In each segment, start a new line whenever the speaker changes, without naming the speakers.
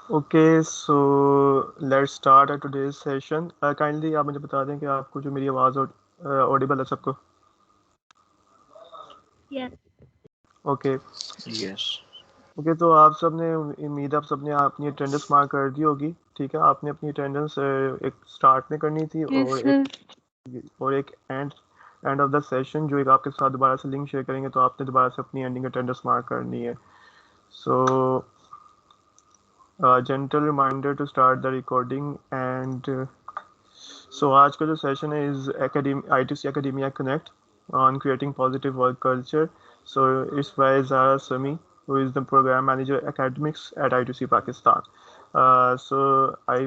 Okay, so let's start our today's session. Kindly आप मुझे बता दें कि आपको जो मेरी आवाज़ ऑडिबल है सबको.
Yes.
Okay.
Yes.
Okay, तो आप सब ने उम्मीद आप सब ने अपनी अटेंडेंस मार्क कर दी होगी. ठीक है, आपने अपनी अटेंडेंस एक स्टार्ट में करनी थी
Yes, sir.
और एक एंड ऑफ द सेशन जो एक आपके साथ दोबारा से लिंक शेयर करेंगे तो आपने दोबारा से अपनी एंडिंग अटेंडेंस मार्क करनी है. So gentle reminder to start the recording and so आज का जो सेशन है is ITC Academia Connect on creating positive work culture. So it's by Zara Sami, who is the program manager academics at ITC Pakistan. So I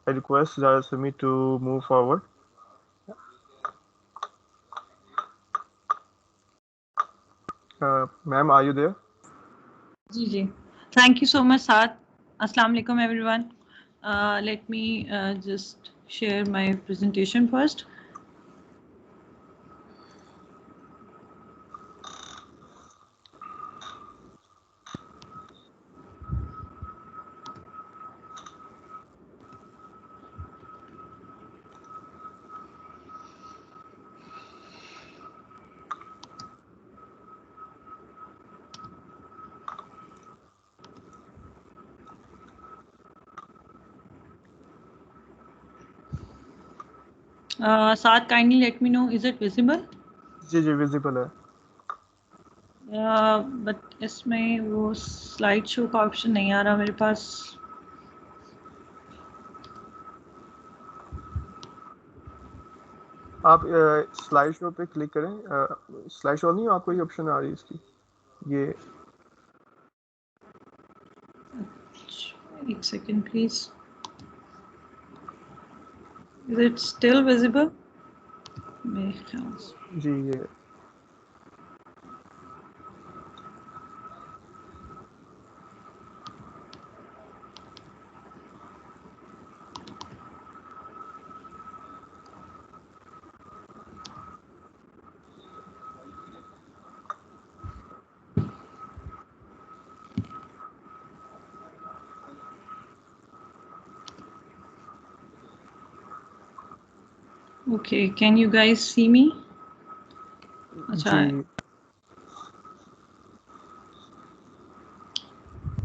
request Zara Sami to move forward. Ma'am, are you there?
Ji. Thank you so much, Saad. Assalamu alaikum, everyone. Let me just share my presentation first. Saad, kindly let me know, is it visible?
Ji visible है.
But इसमें वो slide show का option नहीं आ रहा मेरे पास.
आप slide show पे click करें. स्लाइड शो नहीं आपको ये ऑप्शन आ रही है इसकी ये.
एक second, please. Is it still visible? मेरे ख्याल से.
जी ये.
Okay, can you guys see me? अच्छा.
जी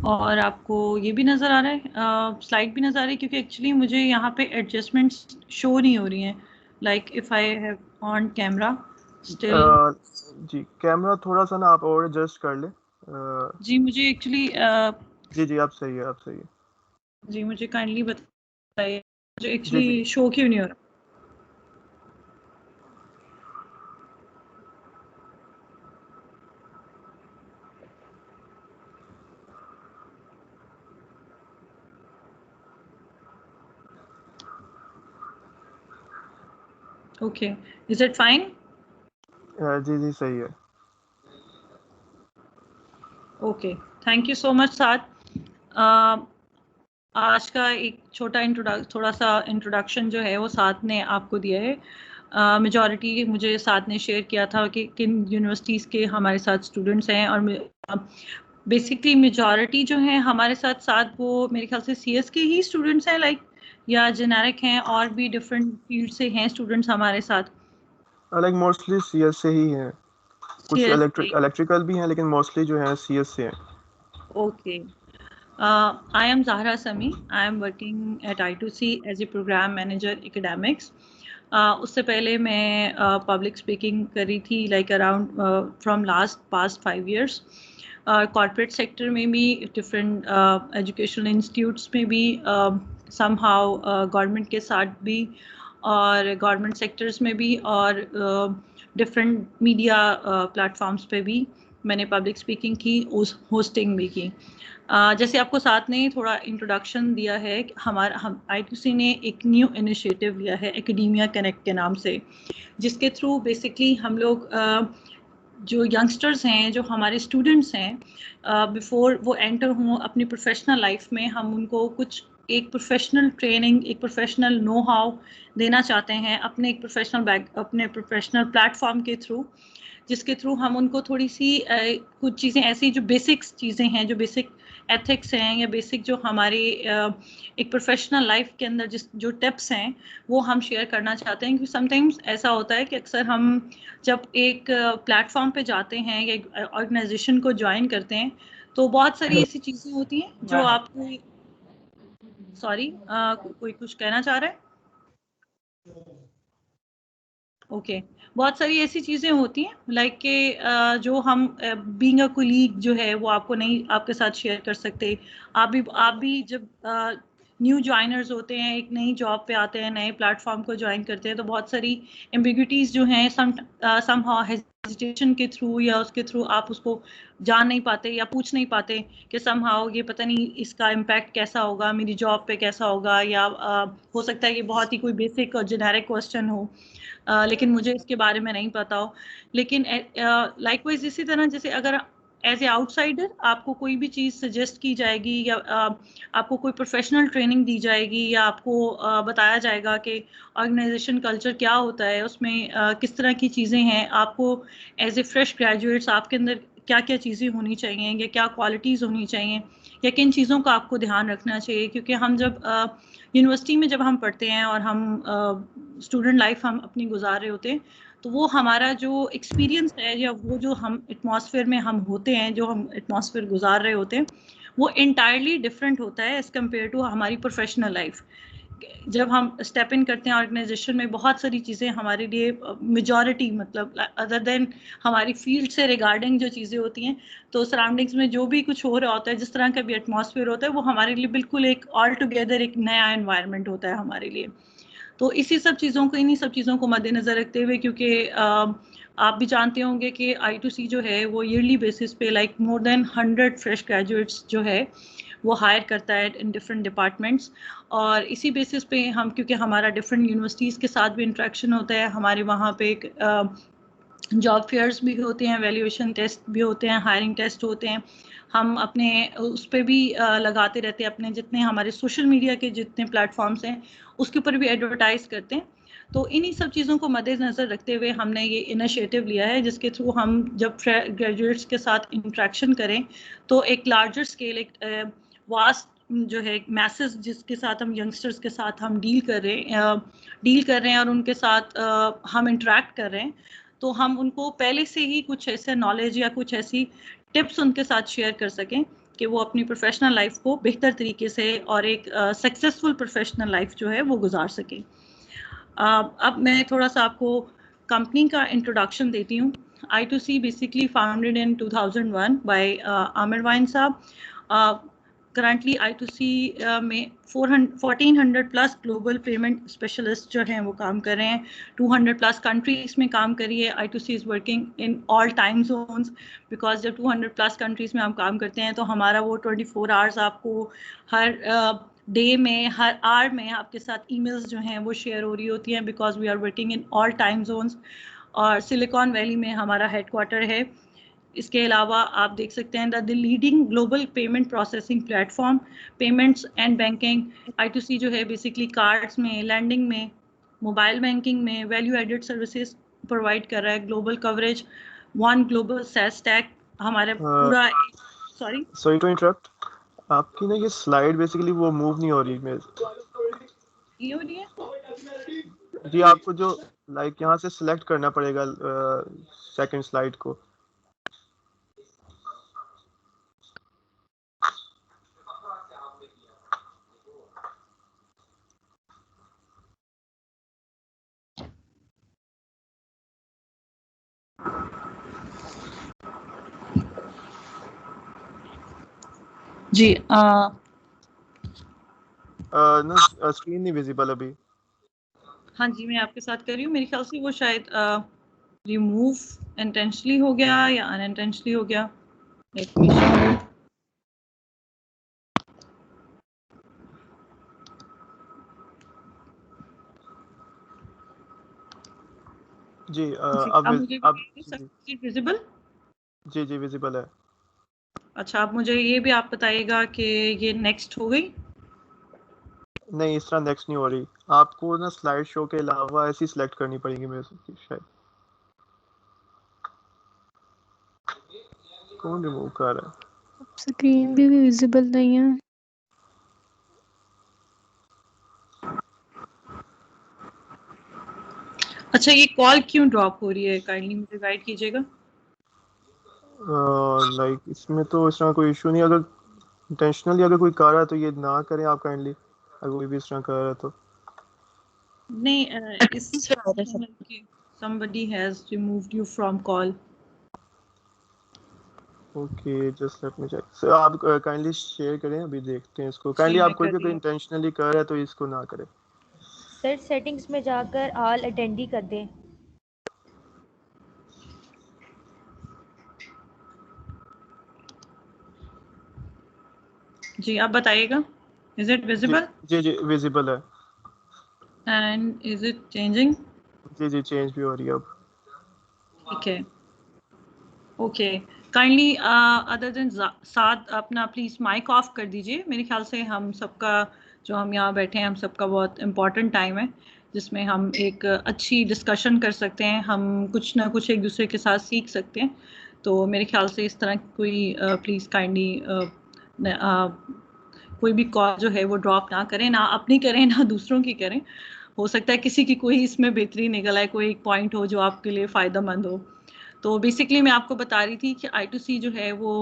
और आपको ये भी नज़र आ रहा है, स्लाइड भी नज़र आ रही है, क्योंकि एक्चुअली मुझे यहाँ पे एडजस्टमेंट्स शो नहीं हो रही हैं. Like if I have on camera still.
जी कैमरा थोड़ा सा ना आप और एडजस्ट कर ले.
जी मुझे एक्चुअली
जी आप सही है
जी मुझे काइंडली बताइए मुझे एक्चुअली शो क्यों नहीं हो रहा. Okay, is it fine?
जी सही है.
Okay, thank you so much Saad. आज का एक थोड़ा सा इंट्रोडक्शन जो है वो साथ ने आपको दिया है. मेजॉरिटी मुझे साथ ने शेयर किया था कि किन यूनिवर्सिटीज़ के हमारे साथ स्टूडेंट्स हैं, और बेसिकली मेजॉरिटी जो हैं हमारे साथ वो मेरे ख्याल से सीएस के ही स्टूडेंट्स हैं, लाइक या जेनेरिक हैं और भी डिफरेंट फील्ड से हैं स्टूडेंट्स हमारे साथ.
लाइक मोस्टली सीएस से ही हैं, कुछ इलेक्ट्रिकल भी हैं लेकिन मोस्टली जो है सीएस से हैं.
Okay. I am Zahra Sami. I am working at I2C as a program manager academics. उससे पहले मैं पब्लिक स्पीकिंग कर रही थी like around from past 5 years. Corporate sector में भी डिफरेंट एजुकेशनल इंस्टीट्यूट्स में भी समहाउ गवर्नमेंट के साथ भी और गवर्नमेंट सेक्टर्स में भी और डिफरेंट मीडिया प्लेटफॉर्म्स पे भी मैंने पब्लिक स्पीकिंग की, होस्टिंग भी की. जैसे आपको साथ ने थोड़ा इंट्रोडक्शन दिया है, हम ITC ने एक न्यू इनिशिएटिव लिया है एकेडेमिया कनेक्ट के नाम से, जिसके थ्रू बेसिकली हम लोग जो यंगस्टर्स हैं, जो हमारे स्टूडेंट्स हैं, बिफोर वो एंटर हों अपनी प्रोफेशनल लाइफ में, हम उनको कुछ एक प्रोफेशनल ट्रेनिंग, एक प्रोफेशनल नो हाउ देना चाहते हैं अपने एक अपने प्रोफेशनल प्लेटफॉर्म के थ्रू, जिसके थ्रू हम उनको थोड़ी सी कुछ चीज़ें ऐसी जो बेसिक्स चीज़ें हैं, जो बेसिक एथिक्स हैं या बेसिक जो हमारी एक प्रोफेशनल लाइफ के अंदर जो टिप्स हैं वो हम शेयर करना चाहते हैं। क्योंकि समटाइम्स ऐसा होता है कि अक्सर हम जब एक प्लेटफॉर्म पे जाते हैं या एक ऑर्गेनाइजेशन को ज्वाइन करते हैं तो बहुत सारी ऐसी चीज़ें होती हैं जो आपको सॉरी कोई कुछ कहना चाह रहा है? ओके बहुत सारी ऐसी चीज़ें होती हैं लाइक के जो हम बीइंग अ कोलीग जो है वो आपको नहीं आपके साथ शेयर कर सकते। आप भी जब न्यू ज्वाइनर्स होते हैं, एक नई जॉब पे आते हैं, नए प्लेटफॉर्म को ज्वाइन करते हैं, तो बहुत सारी एम्बिग्यूटीज जो हैं समहाउ हेजिटेशन के थ्रू या उसके थ्रू आप उसको जान नहीं पाते या पूछ नहीं पाते कि समहाउ ये पता नहीं इसका इम्पैक्ट कैसा होगा, मेरी जॉब पे कैसा होगा, या हो सकता है ये बहुत ही कोई बेसिक और जेनेरिक क्वेश्चन हो, लेकिन मुझे इसके बारे में नहीं पता हो। लेकिन लाइकवाइज इसी तरह जैसे अगर एज ए आउटसाइडर आपको कोई भी चीज़ सजेस्ट की जाएगी या आपको कोई प्रोफेशनल ट्रेनिंग दी जाएगी या आपको बताया जाएगा कि ऑर्गेनाइजेशन कल्चर क्या होता है, उसमें किस तरह की चीज़ें हैं, आपको एज ए फ्रेश ग्रेजुएट्स आपके अंदर क्या क्या चीज़ें होनी चाहिए या क्या क्वालिटीज़ होनी चाहिए या किन चीज़ों का आपको ध्यान रखना चाहिए। क्योंकि हम जब यूनिवर्सिटी में जब हम पढ़ते हैं और हम स्टूडेंट लाइफ हम अपनी गुजार रहे होते हैं, तो वो हमारा जो एक्सपीरियंस है या वो जो हम एटमॉस्फेयर में हम होते हैं, जो हम एटमॉस्फेयर गुजार रहे होते हैं, वो इंटायरली डिफरेंट होता है एज़ कम्पेयर टू हमारी प्रोफेशनल लाइफ। जब हम स्टेप इन करते हैं ऑर्गेनाइजेशन में, बहुत सारी चीज़ें हमारे लिए मेजॉरिटी मतलब अदर देन हमारी फील्ड से रिगार्डिंग जो चीज़ें होती हैं, तो सराउंडिंग्स में जो भी कुछ हो रहा होता है, जिस तरह का भी एटमॉस्फेयर होता है, वो हमारे लिए बिल्कुल एक ऑल टुगेदर एक नया एनवायरनमेंट होता है हमारे लिए। तो इन्हीं सब चीज़ों को मद्देनज़र रखते हुए, क्योंकि आप भी जानते होंगे कि I2C जो है वो ईयरली बेसिस पे like more than 100 fresh graduates जो है वो हायर करता है इन डिफरेंट डिपार्टमेंट्स। और इसी बेसिस पे हम, क्योंकि हमारा डिफरेंट यूनिवर्सिटीज़ के साथ भी इंट्रैक्शन होता है, हमारे वहाँ पे एक जॉब फेयर्स भी होते हैं, वैल्यूएशन टेस्ट भी होते हैं, हायरिंग टेस्ट होते हैं, हम अपने उस पर भी लगाते रहते हैं, अपने जितने हमारे सोशल मीडिया के जितने प्लेटफॉर्म्स हैं उसके ऊपर भी एडवर्टाइज करते हैं। तो इन्हीं सब चीज़ों को मद्देनज़र रखते हुए हमने ये इनिशिएटिव लिया है, जिसके थ्रू हम जब ग्रेजुएट्स के साथ इंट्रैक्शन करें तो एक लार्जर स्केल, एक वास्ट जो है मैसेज जिसके साथ हम यंगस्टर्स के साथ हम डील कर रहे हैं और उनके साथ हम इंटरेक्ट कर रहे हैं, तो हम उनको पहले से ही कुछ ऐसे नॉलेज या कुछ ऐसी टिप्स उनके साथ शेयर कर सकें कि वो अपनी प्रोफेशनल लाइफ को बेहतर तरीके से और एक सक्सेसफुल प्रोफेशनल लाइफ जो है वो गुजार सकें। अब मैं थोड़ा सा आपको कंपनी का इंट्रोडक्शन देती हूँ। I2C basically founded in 2001 by Aamir वाइन साहब। करंटली I2C में 1400 प्लस ग्लोबल पेमेंट स्पेशलिस्ट जो हैं वो काम कर रहे हैं, 200 प्लस कंट्रीज में काम करिए। I2C is working in all time Jones, because जब 200 प्लस कंट्रीज में हम काम करते हैं तो हमारा वो 24 आवर्स आपको हर डे में, हर आवर में आपके साथ ईमेल्स जो हैं वो शेयर हो रही होती हैं, because we are working in all time zones. और सिलिकॉन वैली में हमारा हेडक्वार्टर है। इसके अलावा आप देख सकते हैं the leading global payment processing platform, payments and banking. I2C जो है बेसिकली कार्ड्स में, लैंडिंग में, मोबाइल बैंकिंग में वैल्यू एडेड सर्विसेज प्रोवाइड कर रहा है। Global coverage, one global SaaS stack हमारा पूरा।
सॉरी टू इंटरप्ट, आपकी ना ये स्लाइड बेसिकली वो मूव नहीं हो रही मेरे
ये हो रही है।
जी। आपको जो लाइक यहाँ से सिलेक्ट करना पड़ेगा सेकंड स्लाइड को।
जी
ना स्क्रीन नहीं विजिबल अभी।
हाँ जी, मैं आपके साथ कर रही हूँ। मेरे ख्याल से वो शायद रिमूव इंटेंशनली हो गया या अनइंटेंशनली हो गया।
जी
अब मुझे
अब
विजिबल।
जी जी विजिबल है।
अच्छा, अब मुझे ये भी आप बताइएगा कि ये नेक्स्ट हो गई।
नहीं, इस तरह नेक्स्ट नहीं हो रही, आपको ना स्लाइड शो के अलावा ऐसी सिलेक्ट करनी पड़ेगी मेरे से शायद। कौन रिमूव कर रहा है?
स्क्रीन भी विजिबल नहीं है।
अच्छा, ये कॉल क्यों ड्रॉप हो रही है, काइंडली मुझे गाइड कीजिएगा।
लाइक इसमें तो इस तरह कोई इशू नहीं, अगर इंटेंशनली अगर कोई कर रहा है तो ये ना करें आप काइंडली, अगर कोई भी इस तरह कर रहा है तो।
नहीं, इस somebody has removed you from call.
Okay, just let me check. Sir आप काइंडली शेयर करें, अभी देखते हैं इसको। काइंडली
मैं
आप कोई
कर
भी
रही हूँ।
इंटेंशनली कर रहा है तो इसको ना करें।
सर सेटिंग्स में जाकर ऑल अटेंडी कर दें।
जी आप बताइएगा, इज इट विजिबल
जी जी विजिबल है।
And is it changing?
जी जी चेंज भी हो रही है अब।
ठीक है, ओके। काइंडली अदर देन साथ अपना प्लीज माइक ऑफ कर दीजिए। मेरे ख्याल से हम सबका, जो हम यहाँ बैठे हैं, हम सबका बहुत इम्पोर्टेंट टाइम है जिसमें हम एक अच्छी डिस्कशन कर सकते हैं, हम कुछ ना कुछ एक दूसरे के साथ सीख सकते हैं। तो मेरे ख्याल से इस तरह कोई प्लीज़ काइंडली कोई भी कॉल जो है वो ड्रॉप ना करें, ना अपनी करें ना दूसरों की करें। हो सकता है किसी की कोई इसमें बेहतरीन निकल आए, कोई एक पॉइंट हो जो आपके लिए फ़ायदेमंद हो। तो बेसिकली मैं आपको बता रही थी कि I2C जो है वो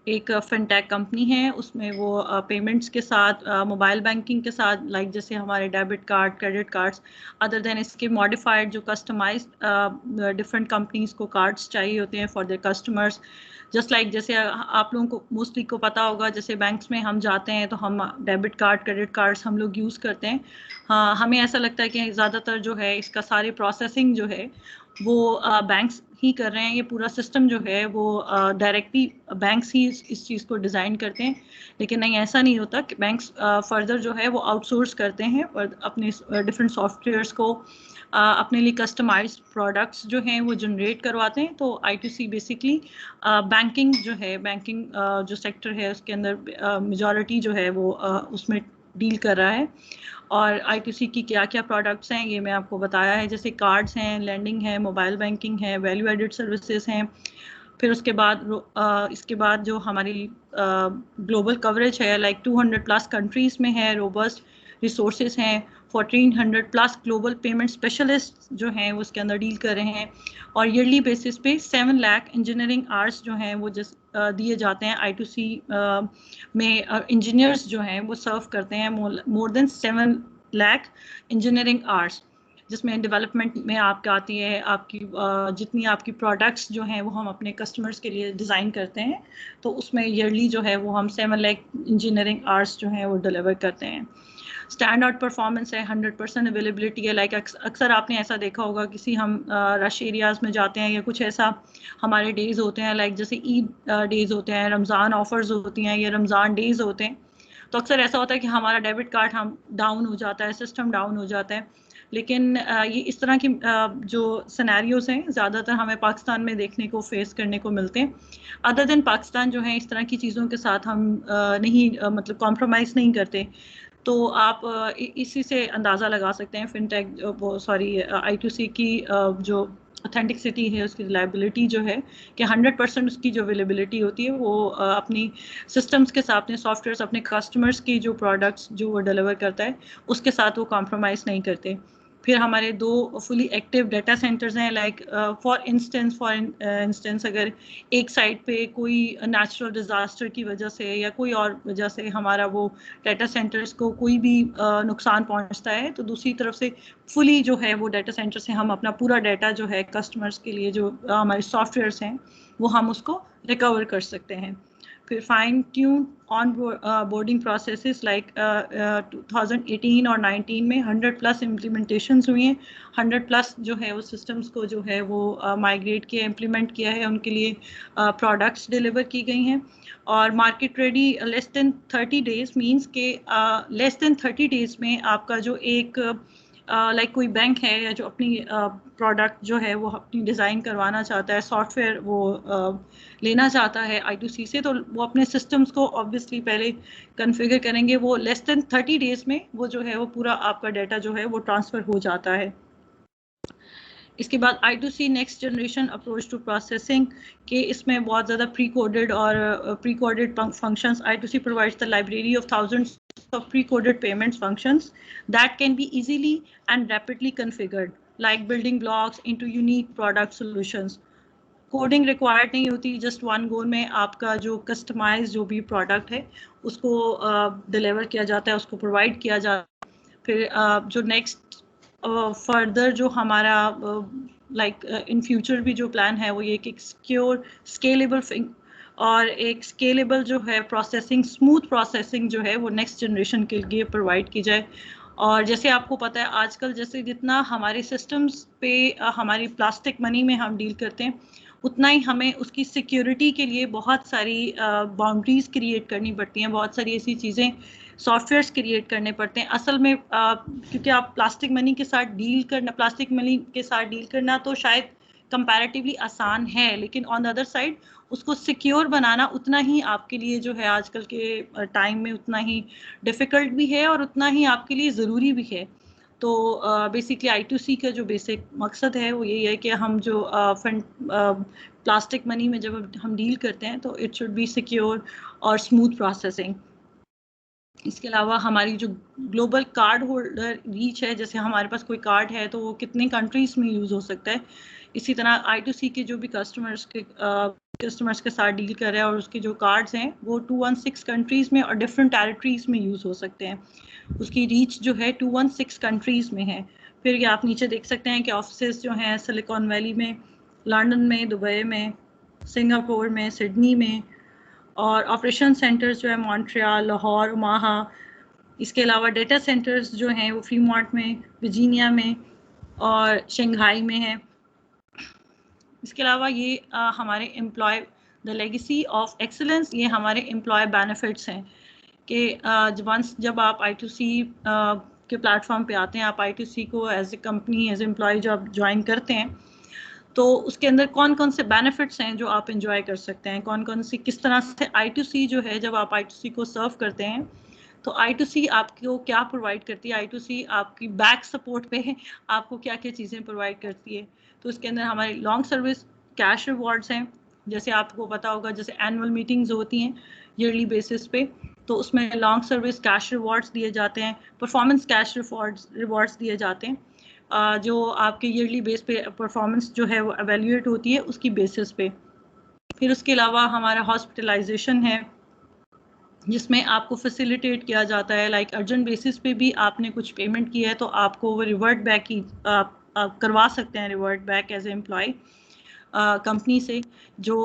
एक फिनटेक कंपनी है, उसमें वो पेमेंट्स के साथ, मोबाइल बैंकिंग के साथ, लाइक जैसे हमारे debit card, credit cards, other than इसके मॉडिफाइड जो कस्टमाइज्ड डिफरेंट कंपनीज को कार्ड्स चाहिए होते हैं for their customers. Just like जैसे आप लोगों को मोस्टली को पता होगा, जैसे बैंक्स में हम जाते हैं तो हम डेबिट कार्ड, क्रेडिट कार्ड्स हम लोग यूज़ करते हैं। हाँ, हमें ऐसा लगता है कि ज़्यादातर जो है इसका सारी प्रोसेसिंग जो है वो बैंक्स ही कर रहे हैं। ये पूरा सिस्टम जो है वो डायरेक्टली बैंक्स ही इस चीज़ को डिज़ाइन करते हैं, लेकिन नहीं, ऐसा नहीं होता कि बैंक्स फर्दर जो है वो आउटसोर्स करते हैं और अपने डिफरेंट सॉफ्टवेयर्स को अपने लिए कस्टमाइज्ड प्रोडक्ट्स जो हैं वो जनरेट करवाते हैं। तो I2C बेसिकली बैंकिंग जो है, बैंकिंग जो सेक्टर है उसके अंदर मेजॉरिटी जो है वो उसमें डील कर रहा है। और I2C की क्या क्या प्रोडक्ट्स हैं ये मैं आपको बताया है, जैसे कार्ड्स हैं, लैंडिंग है, मोबाइल बैंकिंग है, वैल्यू एडिड सर्विसेज हैं। फिर उसके बाद इसके बाद जो हमारी ग्लोबल कवरेज है, लाइक 200+ कंट्रीज़ में है, रोबस्ट रिसोर्सेज हैं, 1400+ ग्लोबल पेमेंट स्पेशलिस्ट जो हैं वो उसके अंदर डील कर रहे हैं। और ईयरली बेसिस पे 7 लाख इंजीनियरिंग आवर्स जो हैं वो दिए जाते हैं I2C में। इंजीनियर्स जो हैं वो सर्व करते हैं more than 7 lakh engineering hours, जिसमें डेवलपमेंट में आपका आती है आपकी जितनी आपकी प्रोडक्ट्स जो हैं वो हम अपने कस्टमर्स के लिए डिज़ाइन करते हैं, तो उसमें ईयरली जो है वो हम 7 लाख इंजीनियरिंग आवर्स जो हैं वो डिलीवर करते हैं। स्टैंड आउट परफॉर्मेंस है, 100% अवेलेबिलिटी है। लाइक अक्सर आपने ऐसा देखा होगा, किसी हम रश एरियाज़ में जाते हैं या कुछ ऐसा हमारे डेज़ होते हैं, लाइक जैसे ईद डेज़ होते हैं, रमज़ान ऑफर्स होती हैं या रमज़ान डेज़ होते हैं, तो अक्सर ऐसा होता है कि हमारा डेबिट कार्ड हम डाउन हो जाता है, सिस्टम डाउन हो जाता है। लेकिन ये इस तरह की जो सिनेरियोज़ हैं ज़्यादातर हमें पाकिस्तान में देखने को, फेस करने को मिलते हैं। अदर देन पाकिस्तान जो है इस तरह की चीज़ों के साथ हम नहीं मतलब कॉम्प्रोमाइज़ नहीं करते। तो आप इसी से अंदाज़ा लगा सकते हैं फिनटेक वो सॉरी I2C की जो ऑथेंटिसिटी है, उसकी रिलायबिलिटी जो है कि 100% उसकी जो अवेलेबिलिटी होती है वो अपनी सिस्टम्स के साथ, अपने सॉफ्टवेयर्स, अपने कस्टमर्स की जो प्रोडक्ट्स जो वो डिलीवर करता है उसके साथ वो कॉम्प्रोमाइज़ नहीं करते। फिर हमारे 2 फुली एक्टिव डाटा सेंटर्स हैं, लाइक फॉर इंस्टेंस अगर एक साइड पे कोई नेचुरल डिज़ास्टर की वजह से या कोई और वजह से हमारा वो डाटा सेंटर्स को कोई भी नुकसान पहुंचता है, तो दूसरी तरफ से फुली जो है वो डाटा सेंटर से हम अपना पूरा डाटा जो है कस्टमर्स के लिए जो हमारे सॉफ्टवेयर्स हैं वो हम उसको रिकवर कर सकते हैं। फिर fine tune on boarding processes, like 2018 और 19 में 100+ इम्प्लीमेंटेशंस हुई हैं। 100+ जो है वो सिस्टम्स को जो है वो माइग्रेट किया, इम्प्लीमेंट किया है, उनके लिए प्रोडक्ट्स डिलीवर की गई हैं। और market ready less than 30 days means के लेस देन 30 डेज में आपका जो एक लाइक कोई बैंक है या जो अपनी प्रोडक्ट जो है वो अपनी डिज़ाइन करवाना चाहता है, सॉफ्टवेयर वो लेना चाहता है I2C से, तो वो अपने सिस्टम्स को ऑब्वियसली पहले कॉन्फ़िगर करेंगे। वो लेस देन 30 डेज़ में वो जो है वो पूरा आपका डाटा जो है वो ट्रांसफ़र हो जाता है। इसके बाद I2C next generation approach to processing के इसमें बहुत ज़्यादा प्री कोडेड और pre coded functions. I2C provides the library of thousands of pre-coded payments functions that can be easily and rapidly configured, like building blocks into unique product solutions. Coding required नहीं होती, just one go में आपका जो customise जो भी product है उसको deliver किया जाता है, उसको प्रोवाइड किया जाता है। फिर जो नेक्स्ट फर्दर जो हमारा लाइक इन फ्यूचर भी जो प्लान है वो ये कि सिक्योर स्केलेबल और एक स्केलेबल जो है प्रोसेसिंग, स्मूथ प्रोसेसिंग जो है वो नेक्स्ट जनरेशन के लिए प्रोवाइड की जाए। और जैसे आपको पता है आजकल जैसे जितना हमारे सिस्टम्स पे हमारी प्लास्टिक मनी में हम डील करते हैं, उतना ही हमें उसकी सिक्योरिटी के लिए बहुत सारी बाउंड्रीज क्रिएट करनी पड़ती हैं, बहुत सारी ऐसी चीज़ें सॉफ्टवेयर्स क्रिएट करने पड़ते हैं। असल में क्योंकि आप प्लास्टिक मनी के साथ डील करना तो शायद कंपैरेटिवली आसान है, लेकिन ऑन द अदर साइड उसको सिक्योर बनाना उतना ही आपके लिए जो है आजकल के टाइम में उतना ही डिफ़िकल्ट भी है और उतना ही आपके लिए ज़रूरी भी है। तो बेसिकली I2C का जो बेसिक मकसद है वो यही है कि हम जो प्लास्टिक मनी में जब हम डील करते हैं तो इट शुड बी सिक्योर और स्मूथ प्रोसेसिंग। इसके अलावा हमारी जो ग्लोबल कार्ड होल्डर रीच है, जैसे हमारे पास कोई कार्ड है तो वो कितने कंट्रीज़ में यूज़ हो सकता है, इसी तरह I2C के जो भी कस्टमर्स के साथ डील कर रहे हैं और उसके जो कार्ड्स हैं वो 216 कंट्रीज़ में और डिफरेंट टेरिटरीज़ में यूज़ हो सकते हैं। उसकी रीच जो है 216 कंट्रीज़ में है। फिर ये आप नीचे देख सकते हैं कि ऑफिसेस जो हैं सिलिकॉन वैली में, लंदन में, दुबई में, सिंगापुर में, सिडनी में, और ऑपरेशन सेंटर्स जो है मॉन्ट्रियल, लाहौर, ओमाहा। इसके अलावा डेटा सेंटर्स जो हैं वो फ्रीमॉन्ट में, वर्जीनिया में और शंघाई में है। इसके अलावा ये हमारे employ the legacy of excellence, ये हमारे एम्प्लॉय बेनिफिट्स हैं कि जब आप I2C के प्लेटफॉर्म पे आते हैं, आप I2C को as a company, as employ जो आप ज्वाइन करते हैं, तो उसके अंदर कौन कौन से बेनिफिट्स हैं जो आप एंजॉय कर सकते हैं, कौन कौन सी किस तरह से I2C जो है, जब आप I2C को सर्व करते हैं तो I2C आपको क्या प्रोवाइड करती है, I2C आपकी बैक सपोर्ट पे आपको क्या क्या चीज़ें प्रोवाइड करती है। तो उसके अंदर हमारे लॉन्ग सर्विस कैश रिवॉर्ड्स हैं, जैसे आपको पता होगा जैसे एनुअल मीटिंग्स होती हैं ईयरली बेसिस पे, तो उसमें लॉन्ग सर्विस कैश रिवॉर्ड्स दिए जाते हैं, परफॉर्मेंस कैश रिवॉर्ड्स दिए जाते हैं, जो आपके ईयरली बेस पे परफॉर्मेंस जो है वो एवेल्यूएट होती है उसकी बेसिस पे। फिर उसके अलावा हमारा हॉस्पिटलाइजेशन है जिसमें आपको फैसिलिटेट किया जाता है, लाइक अर्जेंट बेसिस पे भी आपने कुछ पेमेंट की है तो आपको वो रिवर्ट बैक की आप करवा सकते हैं, revert back as a employ company से जो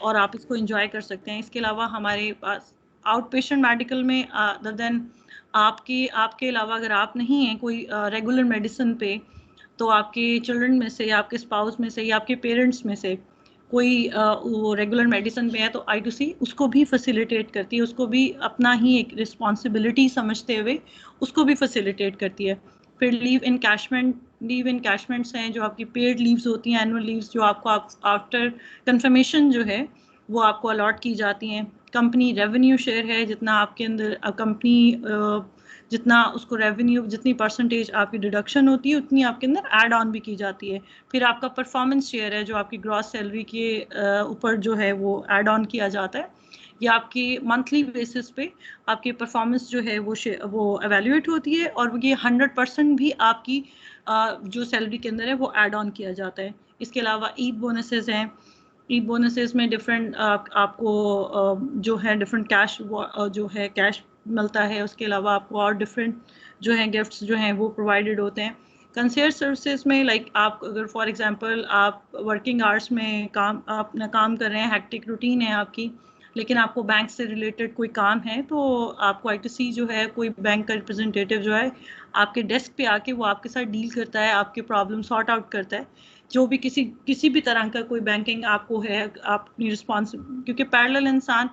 और आप इसको एंजॉय कर सकते हैं। इसके अलावा हमारे पास आउट पेशेंट मेडिकल में अदर देन आपके अलावा अगर आप नहीं हैं कोई रेगुलर मेडिसिन पे, तो आपके चिल्ड्रन में से या आपके स्पाउस में से या आपके पेरेंट्स में से कोई वो रेगुलर मेडिसिन पे है तो I2C उसको भी फैसिलिटेट करती है, उसको भी अपना ही एक रिस्पॉन्सिबिलिटी समझते हुए उसको भी फैसिलिटेट करती है। फिर लीव इनकैशमेंट्स हैं जो आपकी पेड लीव्स होती हैं, एनुअल लीव्स जो आपको आफ्टर कंफर्मेशन जो है वो आपको अलॉट की जाती हैं। कंपनी रेवेन्यू शेयर है, जितना आपके अंदर कंपनी जितना उसको रेवेन्यू जितनी परसेंटेज आपकी डिडक्शन होती है उतनी आपके अंदर ऐड ऑन भी की जाती है। फिर आपका परफॉर्मेंस शेयर है जो आपकी ग्रॉस सैलरी के ऊपर जो है वो ऐड ऑन किया जाता है, या आपकी मंथली बेसिस पे आपकी परफॉर्मेंस जो है वो एवेल्यूएट होती है और ये 100% भी आपकी जो सैलरी के अंदर है वो ऐड ऑन किया जाता है। इसके अलावा ईद बोनसेस हैं, ईद बोनसेस में डिफरेंट आपको जो है डिफरेंट कैश जो है कैश मिलता है। उसके अलावा आपको और डिफरेंट जो है गिफ्ट्स जो हैं वो प्रोवाइडेड होते हैं। कंसियर सर्विसेज में लाइक आप अगर फॉर एग्जांपल आप वर्किंग आवर्स में अपना काम कर रहे हैं, हेक्टिक रूटीन है आपकी, लेकिन आपको बैंक से रिलेटेड कोई काम है तो आपको I2C जो है कोई बैंक का रिप्रेजेंटेटिव जो है आपके डेस्क पे आके वो आपके साथ डील करता है, आपके प्रॉब्लम सॉर्ट आउट करता है। जो भी किसी भी तरह का कोई बैंकिंग आपको है, आप अपनी क्योंकि पैरेलल इंसान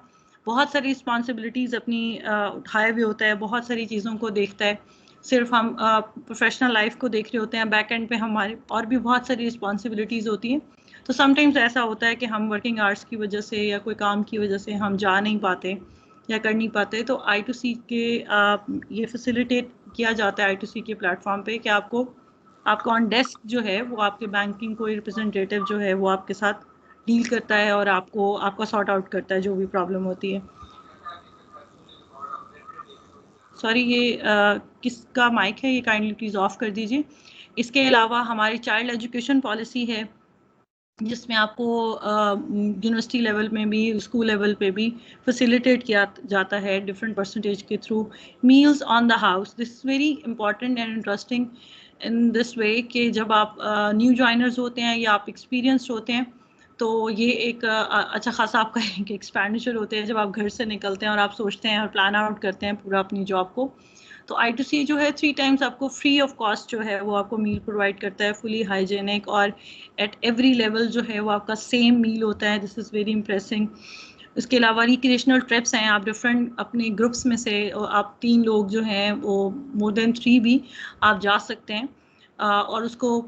बहुत सारी रिस्पॉन्सिबिलिटीज़ अपनी उठाए हुए होता है, बहुत सारी चीज़ों को देखता है, सिर्फ हम प्रोफेशनल लाइफ को देख रहे होते हैं, बैक एंड पे हमारे और भी बहुत सारी रिस्पॉन्सिबिलिटीज़ होती हैं। तो समटाइम्स ऐसा होता है कि हम वर्किंग आवर्स की वजह से या कोई काम की वजह से हम जा नहीं पाते या कर नहीं पाते। तो I2C के ये फैसिलिटेट किया जाता है I2C के प्लेटफॉर्म पे कि आपको ऑन डेस्क जो है वो आपके बैंकिंग कोई रिप्रेजेंटेटिव जो है वो आपके साथ डील करता है और आपका सॉर्ट आउट करता है जो भी प्रॉब्लम होती है। सॉरी, ये किसका माइक है, ये काइंडली प्लीज़ ऑफ कर दीजिए। इसके अलावा हमारी चाइल्ड एजुकेशन पॉलिसी है जिसमें आपको यूनिवर्सिटी लेवल में भी, स्कूल लेवल पे भी फैसिलिटेट किया जाता है डिफरेंट परसेंटेज के through meals on the house. This is very important and interesting in this way कि जब आप न्यू ज्वाइनर्स होते हैं या आप एक्सपीरियंस्ड होते हैं तो ये एक अच्छा खासा आपका एक एक्सपेंडिचर होते हैं जब आप घर से निकलते हैं और आप सोचते हैं और प्लान आउट करते हैं पूरा अपनी जॉब को। तो I2C जो है 3 टाइम्स आपको फ्री ऑफ कॉस्ट जो है वो आपको मील प्रोवाइड करता है, फुली हाइजेनिक, और एट एवरी लेवल जो है वो आपका सेम मील होता है। This is very impressing. इसके अलावा रिक्रिएशनल ट्रिप्स हैं, आप डिफरेंट अपने ग्रुप्स में से आप 3 लोग जो हैं वो मोर देन 3 भी आप जा सकते हैं और उसको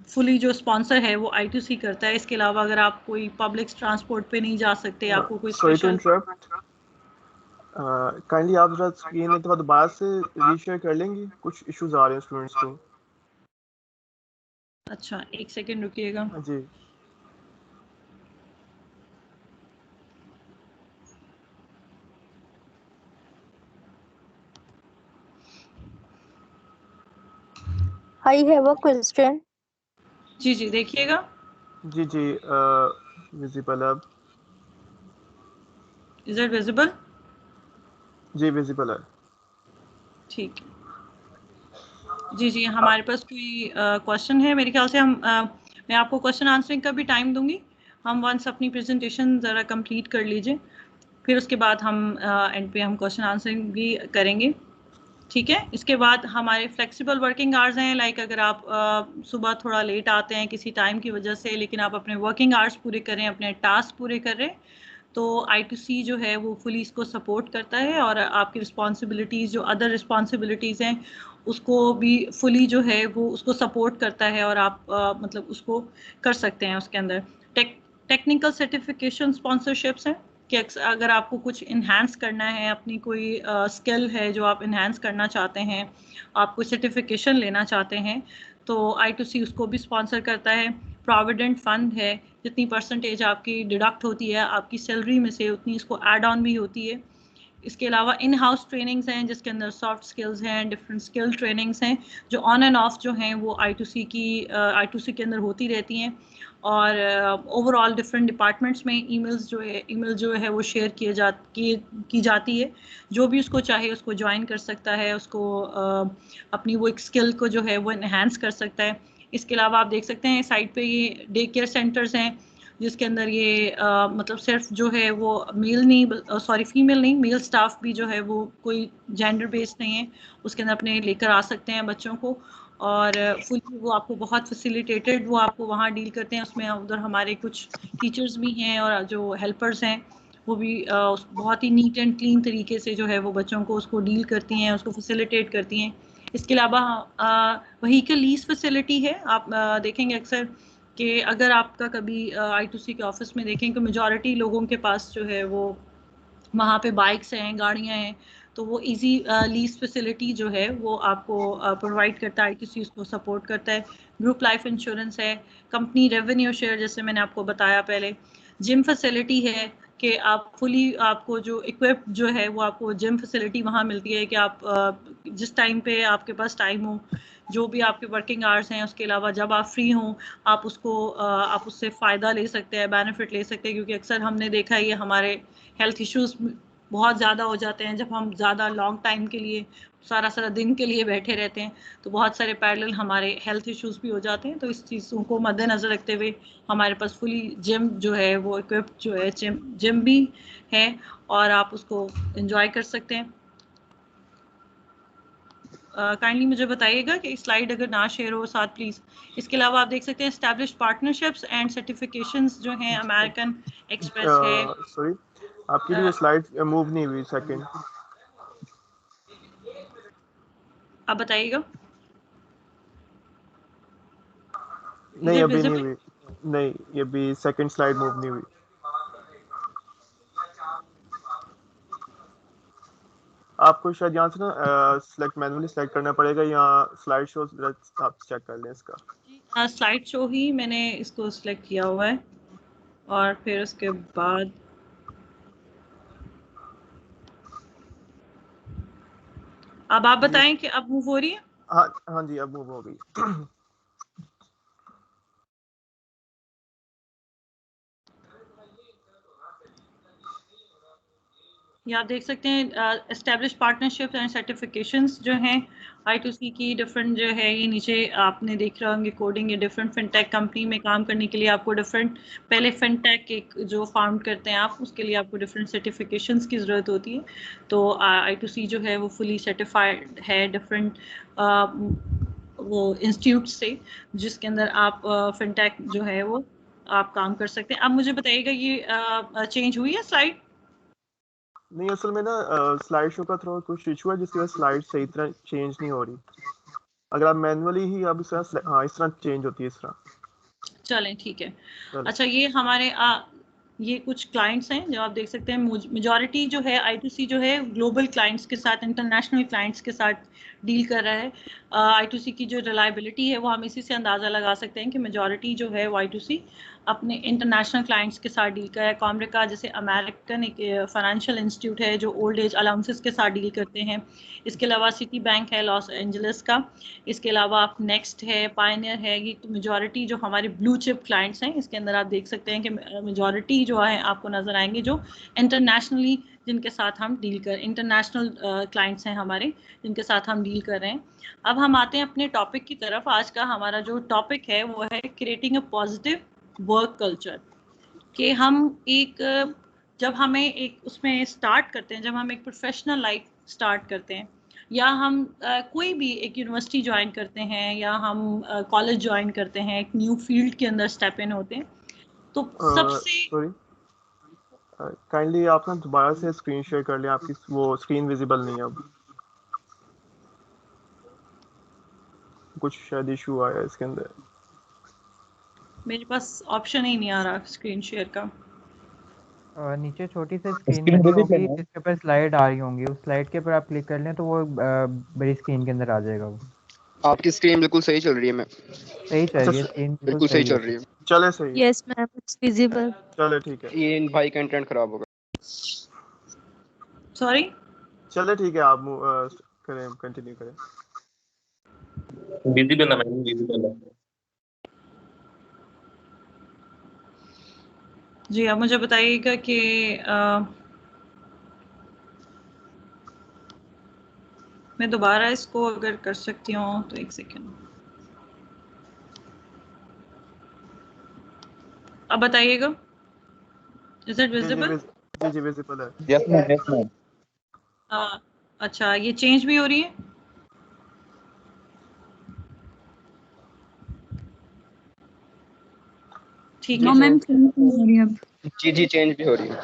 फुली जो स्पॉन्सर है वो I2C करता है। इसके अलावा अगर आप कोई पब्लिक ट्रांसपोर्ट पे नहीं जा सकते, आपको कोई
sorry to
special
interrupt, kindly आप जरा स्क्रीन एक बार दोबारा से रीशेयर कर लेंगी, कुछ इश्यूज आ रहे हैं स्टूडेंट्स को।
अच्छा, 1 सेकेंड रुकिएगा।
हाँ जी।
I have a question.
जी जी, देखिएगा।
जी जी, विजिबल अब?
Is it visible?
जी विजिबल है।
ठीक है जी जी, हमारे पास कोई क्वेश्चन है? मेरे ख्याल से मैं आपको क्वेश्चन आंसरिंग का भी टाइम दूंगी। हम वंस अपनी प्रेजेंटेशन ज़रा कंप्लीट कर लीजिए, फिर उसके बाद हम एंड पे हम क्वेश्चन आंसरिंग भी करेंगे, ठीक है? इसके बाद हमारे फ्लेक्सिबल वर्किंग आवर्स हैं, लाइक अगर आप सुबह थोड़ा लेट आते हैं किसी टाइम की वजह से, लेकिन आप अपने वर्किंग आवर्स पूरे करें, अपने टास्क पूरे कर रहे हैं, तो I2C जो है वो फुली इसको सपोर्ट करता है और आपकी रिस्पॉन्सिबिलिटीज़ जो अदर रिस्पॉन्सिबिलिटीज़ हैं उसको भी फुली जो है वो उसको सपोर्ट करता है और आप मतलब उसको कर सकते हैं। उसके अंदर टेक्निकल सर्टिफिकेशन स्पॉन्सरशिप्स हैं कि अगर आपको कुछ इन्हांस करना है, अपनी कोई स्किल है जो आप इन्हांस करना चाहते हैं, आप कोई सर्टिफिकेशन लेना चाहते हैं, तो I2C उसको भी स्पॉन्सर करता है। प्रोविडेंट फंड है, जितनी परसेंटेज आपकी डिडक्ट होती है आपकी सैलरी में से उतनी इसको ऐड ऑन भी होती है। इसके अलावा इन हाउस ट्रेनिंग्स हैं जिसके अंदर सॉफ्ट स्किल्स हैं, डिफरेंट स्किल ट्रेनिंग्स हैं जो ऑन एंड ऑफ जो हैं वो I2C के अंदर होती रहती हैं। और ओवरऑल डिफरेंट डिपार्टमेंट्स में ईमेल जो है वो शेयर की जाती है। जो भी उसको चाहे उसको ज्वाइन कर सकता है, उसको अपनी वो एक स्किल को जो है वो इन्हांस कर सकता है। इसके अलावा आप देख सकते हैं साइट पे ये डे केयर सेंटर्स हैं जिसके अंदर ये मतलब सिर्फ जो है वो फीमेल नहीं, मेल स्टाफ भी जो है वो कोई जेंडर बेस्ड नहीं है, उसके अंदर अपने लेकर आ सकते हैं बच्चों को, और फुली वो आपको बहुत फैसिलिटेटेड वो आपको वहाँ डील करते हैं। उसमें उधर हमारे कुछ टीचर्स भी हैं और जो हेल्पर्स हैं वो भी बहुत ही नीट एंड क्लीन तरीके से जो है वो बच्चों को उसको डील करती हैं, उसको फैसिलिटेट करती हैं। इसके अलावा व्हीकल लीज फैसिलिटी है। आप देखेंगे अक्सर कि अगर आपका कभी I2C के ऑफिस में देखें तो मेजॉरिटी लोगों के पास जो है वो वहाँ पे बाइक्स हैं, गाड़ियाँ हैं, तो वो इजी लीज फैसिलिटी जो है वो आपको प्रोवाइड करता है। I2C उसको सपोर्ट करता है। ग्रुप लाइफ इंश्योरेंस है, कंपनी रेवेन्यू शेयर जैसे मैंने आपको बताया पहले, जिम फैसिलिटी है कि आप फुली आपको जो इक्विप जो है वो आपको जिम फैसिलिटी वहाँ मिलती है कि आप जिस टाइम पे आपके पास टाइम हो, जो भी आपके वर्किंग आवर्स हैं उसके अलावा जब आप फ्री हों आप उससे फ़ायदा ले सकते हैं, बेनिफिट ले सकते हैं। क्योंकि अक्सर हमने देखा है ये हमारे हेल्थ इश्यूज बहुत ज़्यादा हो जाते हैं जब हम ज़्यादा लॉन्ग टाइम के लिए सारा दिन के लिए बैठे रहते हैं, तो बहुत सारे पैरेलल हमारे हेल्थ इश्यूज भी हो जाते हैं। तो इस चीज़ों को मद्देनज़र रखते हुए हमारे पास फुली जिम जो है वो इक्विप्ड जो है जिम भी है और आप उसको एंजॉय कर सकते हैं। काइंडली मुझे बताइएगा कि स्लाइड अगर ना शेयर हो साथ प्लीज़। इसके अलावा आप देख सकते हैं एस्टैब्लिश्ड पार्टनरशिप्स एंड सर्टिफिकेशंस जो हैं अमेरिकन एक्सप्रेस है।
सॉरी, आपकी भी स्लाइड मूव नहीं हुई, सेकंड।
आप बताइएगा।
नहीं अभी नहीं हुई, नहीं ये भी सेकंड स्लाइड मूव नहीं हुई। आपको शायद यहाँ से ना सिलेक्ट मैनुअली सिलेक्ट करना पड़ेगा, या स्लाइड शो आप चेक कर लें इसका।
स्लाइड शो ही मैंने इसको सिलेक्ट किया हुआ है, और फिर उसके बाद अब आप बताएं कि अब मूव हो रही है।
हाँ हाँ जी अब मूव हो गई।
ये आप देख सकते हैं एस्टेब्लिश पार्टनरशिप एंड सर्टिफिकेशंस जो हैं I2C की डिफरेंट जो है, ये नीचे आपने देख रहे होंगे कोडिंग। ये डिफरेंट फिनटेक कंपनी में काम करने के लिए आपको डिफरेंट, पहले फिनटेक एक जो फाउंड करते हैं आप, उसके लिए आपको डिफरेंट सर्टिफिकेशंस की ज़रूरत होती है। तो I2C जो है वो फुली सर्टिफाइड है डिफरेंट वो इंस्टीट्यूट से, जिसके अंदर आप फिनटेक जो है वो आप काम कर सकते हैं। अब मुझे बताइएगा ये चेंज हुई है स्लाइड?
नहीं असल में ना स्लाइड शो का थोड़ा कुछ इशू है, जिसकी वजह से स्लाइड सही तरह चेंज नहीं हो रही। अगर आप मैनुअली ही अब इस तरह, हाँ इस तरह चेंज होती है इस तरह।
चलें ठीक है।
चलें।
अच्छा ये हमारे ये कुछ क्लाइंट्स हैं जो आप देख सकते हैं। मेजॉरिटी जो है I2C जो है ग्लोबल क्लाइंट्स के साथ, इंटरनेशनल क्लाइंट्स के साथ डील कर रहा है। I2C की जो रिलायबिलिटी है वो हम इसी से अंदाज़ा लगा सकते हैं कि मेजॉरिटी जो है वो I2C अपने इंटरनेशनल क्लाइंट्स के साथ डील कर रहा है। कॉमरिका जैसे अमेरिकन एक फाइनेंशियल इंस्टीट्यूट है जो ओल्ड एज अलाउंसेस के साथ डील करते हैं। इसके अलावा सिटी बैंक है लॉस एंजलिस का। इसके अलावा आप नेक्स्ट है, पायनियर है। ये तो मेजॉरिटी जो हमारे ब्लू चिप क्लाइंट्स हैं। इसके अंदर आप देख सकते हैं कि मेजॉरिटी जो है आपको नज़र आएंगे जो इंटरनेशनली जिनके साथ हम डील कर, इंटरनेशनल क्लाइंट्स हैं हमारे जिनके साथ हम डील कर रहे हैं। अब हम आते हैं अपने टॉपिक की तरफ। आज का हमारा जो टॉपिक है वो है creating a positive work culture. कि हम एक जब हमें एक उसमें स्टार्ट करते हैं, जब हम एक प्रोफेशनल लाइफ स्टार्ट करते हैं, या हम कोई भी एक यूनिवर्सिटी ज्वाइन करते हैं, या हम कॉलेज ज्वाइन करते हैं, एक न्यू फील्ड के अंदर स्टेप इन होते हैं, तो सबसे
सॉरी काइंडली आप ना दोबारा से स्क्रीन शेयर कर लें, आपकी वो स्क्रीन विजिबल नहीं है अब, कुछ शायद इशू आया है इसके अंदर।
मेरे पास ऑप्शन ही नहीं आ रहा स्क्रीन शेयर का।
नीचे छोटी सी स्क्रीन बनी होगी जिसके ऊपर स्लाइड आ रही होंगी, उस स्लाइड के ऊपर आप क्लिक कर लें तो वो बड़ी स्क्रीन के अंदर आ जाएगा। वो
आपकी स्क्रीन बिल्कुल सही चल रही है मैम,
सही चल रही है, स्क्रीन
बिल्कुल सही चल रही है।
चले सही है,
यस मैम, इट्स विजिबल।
चले ठीक है।
ये इन भाई का इंटरनेट खराब होगा।
सॉरी,
चले ठीक है, आप करें, कंटिन्यू करें।
विजिबल है मैम, विजिबल है।
जी आप मुझे बताइएगा कि मैं दोबारा इसको अगर कर सकती हूँ तो एक सेकेंड। अब बताइएगा, इज इट विजिबल?
जी जी विजिबल है।
Yes ma'am, yes ma'am.
अच्छा ये चेंज भी हो रही है? ठीक है
मैम, चेंज हो रही है अब।
जी जी चेंज भी हो रही है।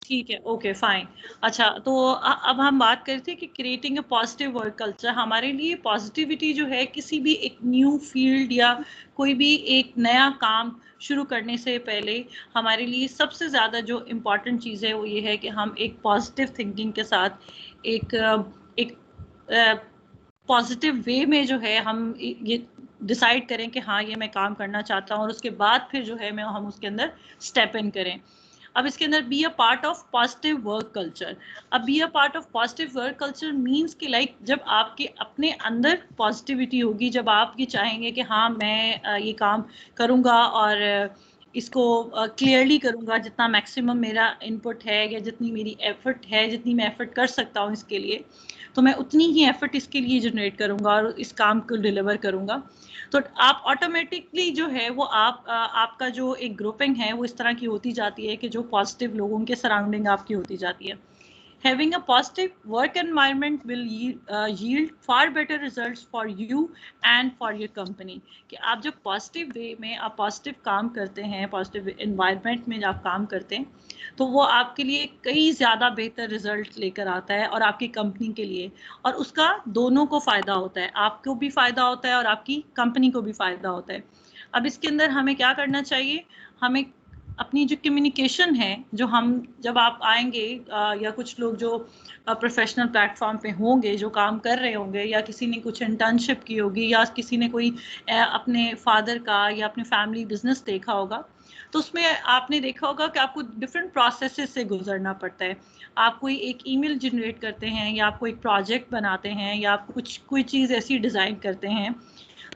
ठीक है, ओके फाइन। अच्छा तो अब हम बात करते हैं कि creating a positive work culture. हमारे लिए पॉजिटिविटी जो है किसी भी एक न्यू फील्ड या कोई भी एक नया काम शुरू करने से पहले हमारे लिए सबसे ज़्यादा जो इम्पॉर्टेंट चीज़ है वो ये है कि हम एक पॉजिटिव थिंकिंग के साथ एक पॉजिटिव वे में जो है हम ये डिसाइड करें कि हाँ ये मैं काम करना चाहता हूँ, और उसके बाद फिर जो है हम उसके अंदर स्टेप इन करें। अब इसके अंदर be a part of positive work culture. अब be a part of positive work culture means कि लाइक जब आपके अपने अंदर पॉजिटिविटी होगी, जब आप ये चाहेंगे कि हाँ मैं ये काम करूँगा और इसको क्लियरली करूँगा, जितना मैक्सिमम मेरा इनपुट है या जितनी मेरी एफर्ट है, जितनी मैं एफर्ट कर सकता हूँ इसके लिए, तो मैं उतनी ही एफर्ट इसके लिए जनरेट करूँगा और इस काम को डिलीवर करूँगा। तो आप ऑटोमेटिकली जो है वो आपका जो एक ग्रुपिंग है वो इस तरह की होती जाती है कि जो पॉजिटिव लोगों के सराउंडिंग आपकी होती जाती है। Having a positive work environment will yield far better results for you and for your company. कि आप जब पॉजिटिव वे में आप पॉजिटिव काम करते हैं, पॉजिटिव एनवायरनमेंट में आप काम करते हैं, तो वो आपके लिए कई ज़्यादा बेहतर रिजल्ट लेकर आता है और आपकी कंपनी के लिए, और उसका दोनों को फ़ायदा होता है, आपको भी फ़ायदा होता है और आपकी कंपनी को भी फ़ायदा होता है। अब इसके अंदर हमें क्या करना चाहिए, हमें अपनी जो कम्युनिकेशन है, जो हम जब आप आएंगे या कुछ लोग जो प्रोफेशनल प्लेटफॉर्म पे होंगे, जो काम कर रहे होंगे, या किसी ने कुछ इंटर्नशिप की होगी, या किसी ने कोई अपने फादर का या अपने फैमिली बिजनेस देखा होगा, तो उसमें आपने देखा होगा कि आपको डिफरेंट प्रोसेसेस से गुजरना पड़ता है। आप कोई एक ईमेल जनरेट करते हैं, या आप कोई प्रोजेक्ट बनाते हैं, या आप कोई चीज़ ऐसी डिज़ाइन करते हैं,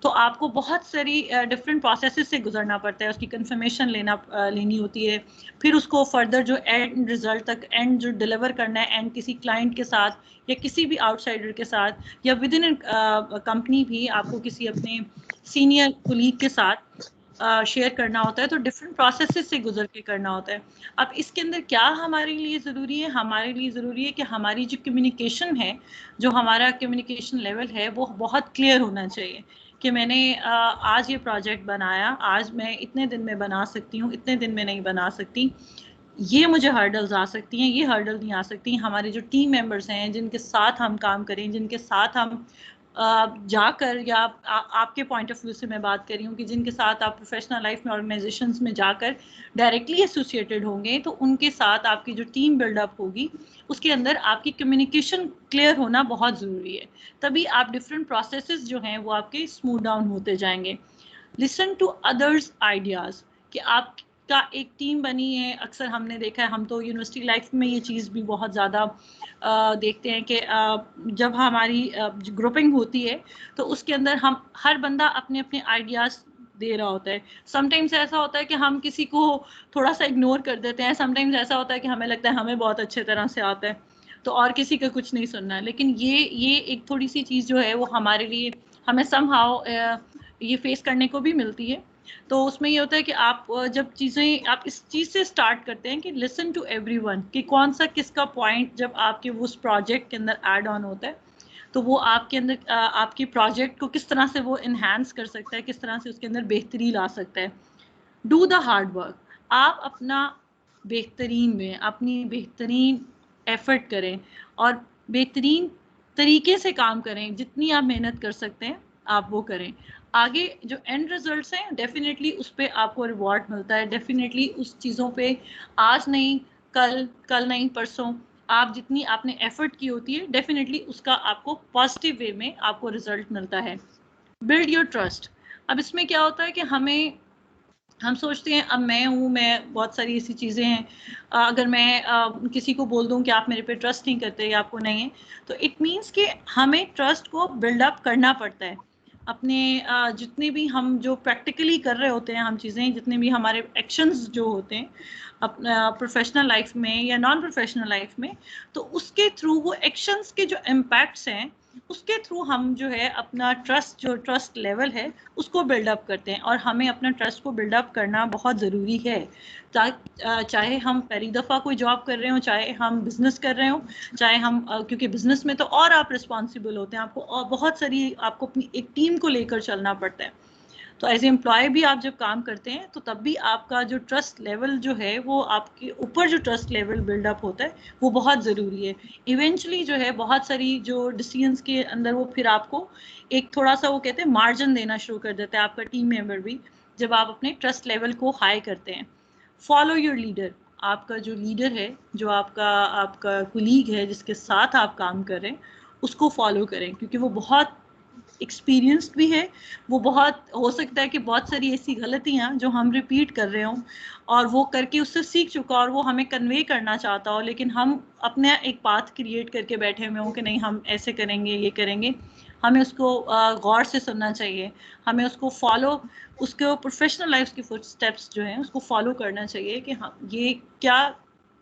तो आपको बहुत सारी डिफरेंट प्रोसेसेस से गुजरना पड़ता है, उसकी कंफर्मेशन लेनी होती है, फिर उसको फर्दर जो एंड रिजल्ट तक एंड जो डिलीवर करना है एंड किसी क्लाइंट के साथ या किसी भी आउटसाइडर के साथ या विद इन कंपनी भी आपको किसी अपने सीनियर कोलीग के साथ शेयर करना होता है, तो डिफरेंट प्रोसेसेस से गुजर के करना होता है। अब इसके अंदर क्या हमारे लिए ज़रूरी है, हमारे लिए ज़रूरी है कि हमारी जो कम्युनिकेशन है, जो हमारा कम्युनिकेशन लेवल है, वो बहुत क्लियर होना चाहिए कि मैंने आज ये प्रोजेक्ट बनाया, आज मैं इतने दिन में बना सकती हूँ, इतने दिन में नहीं बना सकती, ये मुझे हर्डल्स आ सकती हैं, ये हर्डल नहीं आ सकती। हमारे जो टीम मेंबर्स हैं, जिनके साथ हम काम करें, जिनके साथ हम जाकर, या आपके पॉइंट ऑफ व्यू से मैं बात कर रही हूँ कि जिनके साथ आप प्रोफेशनल लाइफ में ऑर्गेनाइजेशंस में जाकर डायरेक्टली एसोसिएटेड होंगे, तो उनके साथ आपकी जो टीम बिल्डअप होगी, उसके अंदर आपकी कम्युनिकेशन क्लियर होना बहुत ज़रूरी है। तभी आप डिफरेंट प्रोसेसेस जो हैं वो आपके स्मूथ डाउन होते जाएंगे। लिसन टू अदर्स आइडियाज़, कि आपका एक टीम बनी है, अक्सर हमने देखा है, हम तो यूनिवर्सिटी लाइफ में ये चीज़ भी बहुत ज़्यादा देखते हैं कि जब हमारी ग्रुपिंग होती है, तो उसके अंदर हम हर बंदा अपने अपने आइडियाज़ दे रहा होता है। समटाइम्स ऐसा होता है कि हम किसी को थोड़ा सा इग्नोर कर देते हैं, समटाइम्स ऐसा होता है कि हमें लगता है हमें बहुत अच्छे तरह से आता है, तो और किसी का कुछ नहीं सुनना है। लेकिन ये एक थोड़ी सी चीज़ जो है वो हमारे लिए, हमें समहाउ ये फेस करने को भी मिलती है। तो उसमें ये होता है कि आप जब चीज़ें, आप इस चीज़ से स्टार्ट करते हैं कि लिसन टू एवरीवन, कि कौन सा किसका पॉइंट जब आपके उस प्रोजेक्ट के अंदर ऐड ऑन होता है, तो वो आपके अंदर आपकी प्रोजेक्ट को किस तरह से वो इन्हांस कर सकता है, किस तरह से उसके अंदर बेहतरी ला सकता है। डू द हार्ड वर्क, आप अपना बेहतरीन में अपनी बेहतरीन एफर्ट करें और बेहतरीन तरीके से काम करें, जितनी आप मेहनत कर सकते हैं आप वो करें। आगे जो एंड रिजल्ट्स हैं, डेफिनेटली उस पर आपको रिवॉर्ड मिलता है, डेफिनेटली उस चीज़ों पे आज नहीं कल नहीं परसों आप जितनी आपने एफर्ट की होती है, डेफिनेटली उसका आपको पॉजिटिव वे में आपको रिजल्ट मिलता है। बिल्ड योर ट्रस्ट, अब इसमें क्या होता है कि हम सोचते हैं अब मैं हूँ, मैं बहुत सारी ऐसी चीज़ें हैं, अगर मैं किसी को बोल दूँ कि आप मेरे पे ट्रस्ट नहीं करते या आपको नहीं है, तो इट मीन्स कि हमें ट्रस्ट को बिल्डअप करना पड़ता है। अपने जितने भी हम जो प्रैक्टिकली कर रहे होते हैं हम चीज़ें, जितने भी हमारे एक्शंस जो होते हैं अपना प्रोफेशनल लाइफ में या नॉन प्रोफेशनल लाइफ में, तो उसके थ्रू वो एक्शंस के जो इम्पैक्ट्स हैं, उसके थ्रू हम जो है अपना ट्रस्ट लेवल है उसको बिल्डअप करते हैं। और हमें अपना ट्रस्ट को बिल्डअप करना बहुत ज़रूरी है, चाहे हम पहली दफ़ा कोई जॉब कर रहे हो, चाहे हम बिजनेस कर रहे हो, चाहे हम क्योंकि बिजनेस में तो और आप रिस्पॉन्सिबल होते हैं, आपको और बहुत सारी, आपको अपनी एक टीम को लेकर चलना पड़ता है। तो एज एम्प्लॉय भी आप जब काम करते हैं, तो तब भी आपका जो ट्रस्ट लेवल जो है, वो आपके ऊपर जो ट्रस्ट लेवल बिल्डअप होता है, वो बहुत ज़रूरी है। इवेंचुअली जो है बहुत सारी जो डिसीजंस के अंदर वो फिर आपको एक थोड़ा सा वो कहते हैं मार्जिन देना शुरू कर देता है आपका टीम मेंबर भी, जब आप अपने ट्रस्ट लेवल को हाई करते हैं। फॉलो योर लीडर, आपका जो लीडर है, जो आपका कुलीग है, जिसके साथ आप काम कर रहे हैं, उसको फॉलो करें, क्योंकि वो बहुत एक्सपीरियंस्ड भी है। वो बहुत हो सकता है कि बहुत सारी ऐसी गलतियां जो हम रिपीट कर रहे हों और वो करके उससे सीख चुका और वो हमें कन्वे करना चाहता हो, लेकिन हम अपने एक पाथ क्रिएट करके बैठे हुए हों कि नहीं हम ऐसे करेंगे, ये करेंगे। हमें उसको गौर से सुनना चाहिए, हमें उसको फॉलो, उसके प्रोफेशनल लाइफ की स्टेप्स जो हैं उसको फॉलो करना चाहिए कि हाँ ये क्या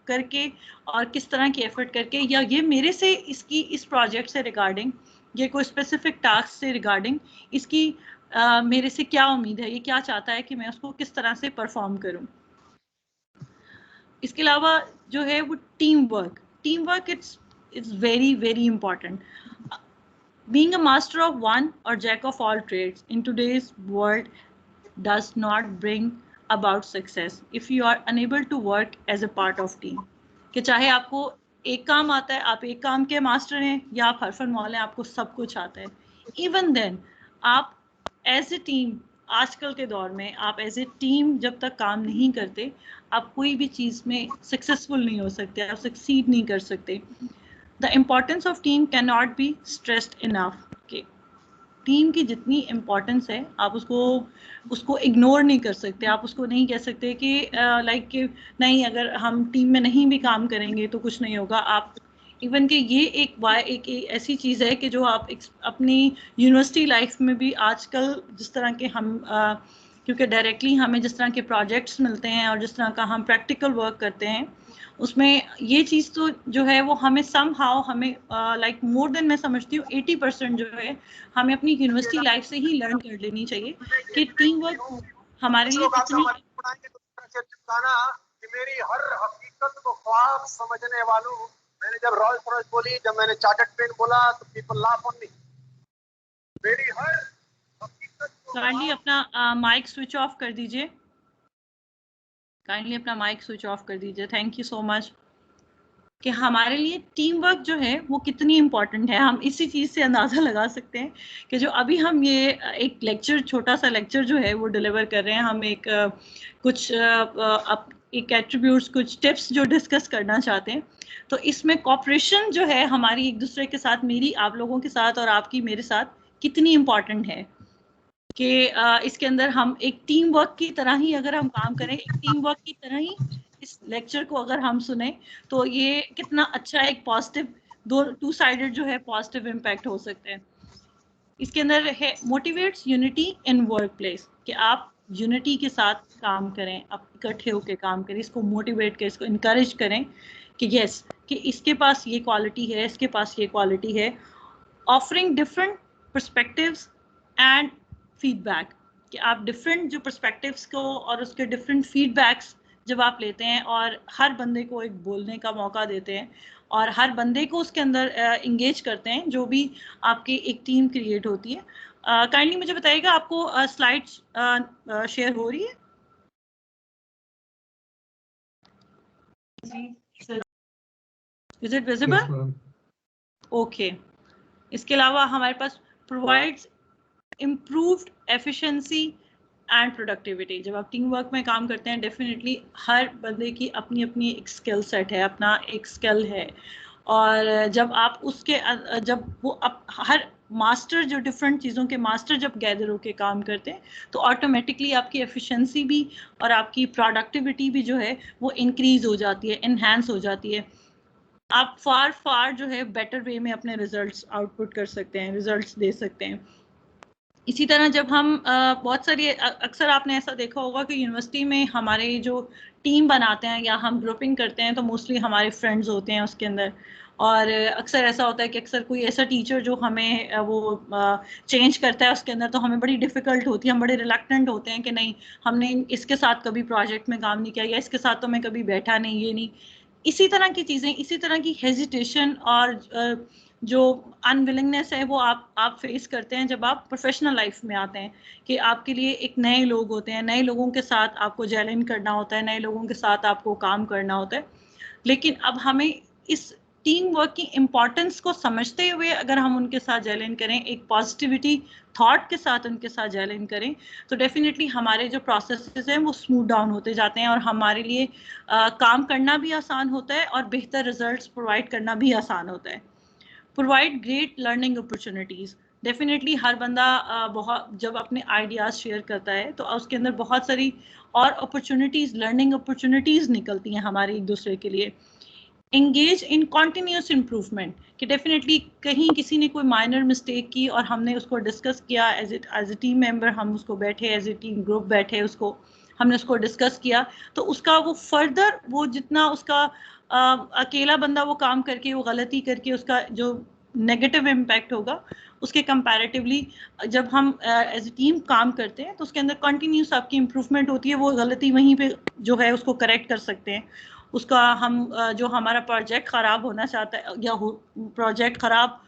करके और किस तरह की एफर्ट करके, या ये मेरे से इस प्रोजेक्ट से रिगार्डिंग, ये कोई स्पेसिफिक टास्क से रिगार्डिंग इसकी मेरे से क्या उम्मीद है, ये क्या चाहता है कि मैं उसको किस तरह से परफॉर्म करूं। इसके अलावा जो है वो team work, teamwork, it's very, very important. Being a master of one or jack of all trades in today's world does not bring about success if you are unable to work as a part of team. कि चाहे आपको एक काम आता है, आप एक काम के मास्टर हैं, या आप हरफन मौल हैं, आपको सब कुछ आता है, इवन देन आप एज ए टीम, आजकल के दौर में आप एज ए टीम जब तक काम नहीं करते, आप कोई भी चीज़ में सक्सेसफुल नहीं हो सकते, आप सक्सीड नहीं कर सकते. The importance of team can not be stressed enough. Team की जितनी इम्पोर्टेंस है आप उसको इग्नोर नहीं कर सकते. आप उसको नहीं कह सकते कि लाइक कि नहीं, अगर हम टीम में नहीं भी काम करेंगे तो कुछ नहीं होगा. आप इवन कि ये एक ऐसी चीज़ है कि जो आप अपनी यूनिवर्सिटी लाइफ में भी आजकल जिस तरह के हम क्योंकि डायरेक्टली हमें जिस तरह के प्रोजेक्ट्स मिलते हैं और जिस तरह का हम प्रैक्टिकल वर्क करते हैं, उसमें ये चीज़ तो जो है वो हमें समहाउ हमें लाइक मोर देन, मैं समझती हूँ 80% जो है हमें अपनी यूनिवर्सिटी लाइफ से ही लर्न कर लेनी चाहिए कि टीम वर्क हमारे लिए कितनी.
मेरी हर हकीकत को ख्वाब समझने वालों, मैंने जब रॉल्स रॉयस बोली, जब मैंने चार्टर्ड प्लेन बोला, तो पीपल लाफ ऑन मी. मेरी हर हकीकत को
काइंडली अपना माइक स्विच ऑफ कर दीजिए. काइंडली अपना माइक स्विच ऑफ कर दीजिए. Thank you so much. कि हमारे लिए टीम वर्क जो है वो कितनी इम्पॉर्टेंट है, हम इसी चीज़ से अंदाज़ा लगा सकते हैं कि जो अभी हम ये एक लेक्चर, छोटा सा लेक्चर जो है वो डिलीवर कर रहे हैं, हम एक कुछ एक एट्रीब्यूट्स, कुछ टिप्स जो डिस्कस करना चाहते हैं. तो इसमें कॉपरेशन जो है हमारी एक दूसरे के साथ, मेरी आप लोगों के साथ और आपकी मेरे साथ, कितनी इम्पॉर्टेंट है. कि इसके अंदर हम एक टीम वर्क की तरह ही अगर हम काम करें, एक टीम वर्क की तरह ही इस लेक्चर को अगर हम सुने, तो ये कितना अच्छा एक पॉजिटिव, टू साइडेड जो है पॉजिटिव इम्पैक्ट हो सकते हैं. इसके अंदर है motivates unity in work place, कि आप यूनिटी के साथ काम करें, आप इकट्ठे होकर काम करें, इसको मोटिवेट करें, इसको इनकरेज करें कि यस, कि इसके पास ये क्वालिटी है, इसके पास ये क्वालिटी है. Offering different perspectives and feedback, कि आप डिफरेंट जो पर्सपेक्टिव्स को और उसके डिफरेंट फीडबैक्स जब आप लेते हैं और हर बंदे को एक बोलने का मौका देते हैं और हर बंदे को उसके अंदर इंगेज करते हैं, जो भी आपकी एक टीम क्रिएट होती है. काइंडली मुझे बताइएगा, आपको स्लाइड्स शेयर हो रही है? Is it visible? ओके. इसके अलावा हमारे पास provides improved efficiency and productivity. जब आप टीम वर्क में काम करते हैं, डेफिनेटली हर बंदे की अपनी अपनी एक स्किल सेट है, अपना एक स्किल है, और जब आप उसके जब वो हर मास्टर, जो डिफरेंट चीज़ों के मास्टर जब गैदर होकर काम करते हैं, तो ऑटोमेटिकली आपकी एफिशिएंसी भी और आपकी प्रोडक्टिविटी भी जो है वो इंक्रीज हो जाती है, इन्हांस हो जाती है. आप फार जो है बेटर वे में अपने रिजल्ट्स आउटपुट कर सकते हैं, रिजल्ट्स दे सकते हैं. इसी तरह जब हम बहुत सारी, अक्सर आपने ऐसा देखा होगा कि यूनिवर्सिटी में हमारे जो टीम बनाते हैं या हम ग्रुपिंग करते हैं, तो मोस्टली हमारे फ्रेंड्स होते हैं उसके अंदर. और अक्सर ऐसा होता है कि अक्सर कोई ऐसा टीचर जो हमें वो चेंज करता है उसके अंदर, तो हमें बड़ी डिफ़िकल्ट होती है, हम बड़े रिलक्टेंट होते हैं कि नहीं, हमने इसके साथ कभी प्रोजेक्ट में काम नहीं किया, या इसके साथ तो मैं कभी बैठा नहीं, ये नहीं. इसी तरह की चीज़ें, इसी तरह की हेजिटेशन और जो अनविलिंगनेस है वो आप फेस करते हैं जब आप प्रोफेशनल लाइफ में आते हैं, कि आपके लिए एक नए लोग होते हैं, नए लोगों के साथ आपको जेल इन करना होता है, नए लोगों के साथ आपको काम करना होता है. लेकिन अब हमें इस टीम वर्क की इम्पॉर्टेंस को समझते हुए अगर हम उनके साथ जेल इन करें, एक पॉजिटिविटी थॉट के साथ उनके साथ जेल इन करें, तो डेफिनेटली हमारे जो प्रोसेसेस हैं वो स्मूथ डाउन होते जाते हैं और हमारे लिए काम करना भी आसान होता है और बेहतर रिजल्ट्स प्रोवाइड करना भी आसान होता है. Provide great learning opportunities. Definitely हर बंदा बहुत जब अपने आइडियाज़ शेयर करता है तो उसके अंदर बहुत सारी और अपॉर्चुनिटीज़, लर्निंग अपॉर्चुनिटीज़ निकलती हैं हमारे एक दूसरे के लिए. एंगेज इन कॉन्टीन्यूस इम्प्रूवमेंट, कि डेफिनेटली कहीं किसी ने कोई माइनर मिस्टेक की और हमने उसको डिस्कस किया एज ए टीम मेंबर, हम उसको बैठे एज ए टीम ग्रुप बैठे, उसको हमने उसको डिस्कस किया, तो उसका वो फर्दर वो जितना उसका अकेला बंदा वो काम करके, वो गलती करके उसका जो नेगेटिव इम्पैक्ट होगा, उसके कंपैरेटिवली जब हम एज ए टीम काम करते हैं तो उसके अंदर कंटिन्यूस आपकी इम्प्रूवमेंट होती है. वो गलती वहीं पे जो है उसको करेक्ट कर सकते हैं. उसका हम जो हमारा प्रोजेक्ट ख़राब होना चाहता है या प्रोजेक्ट ख़राब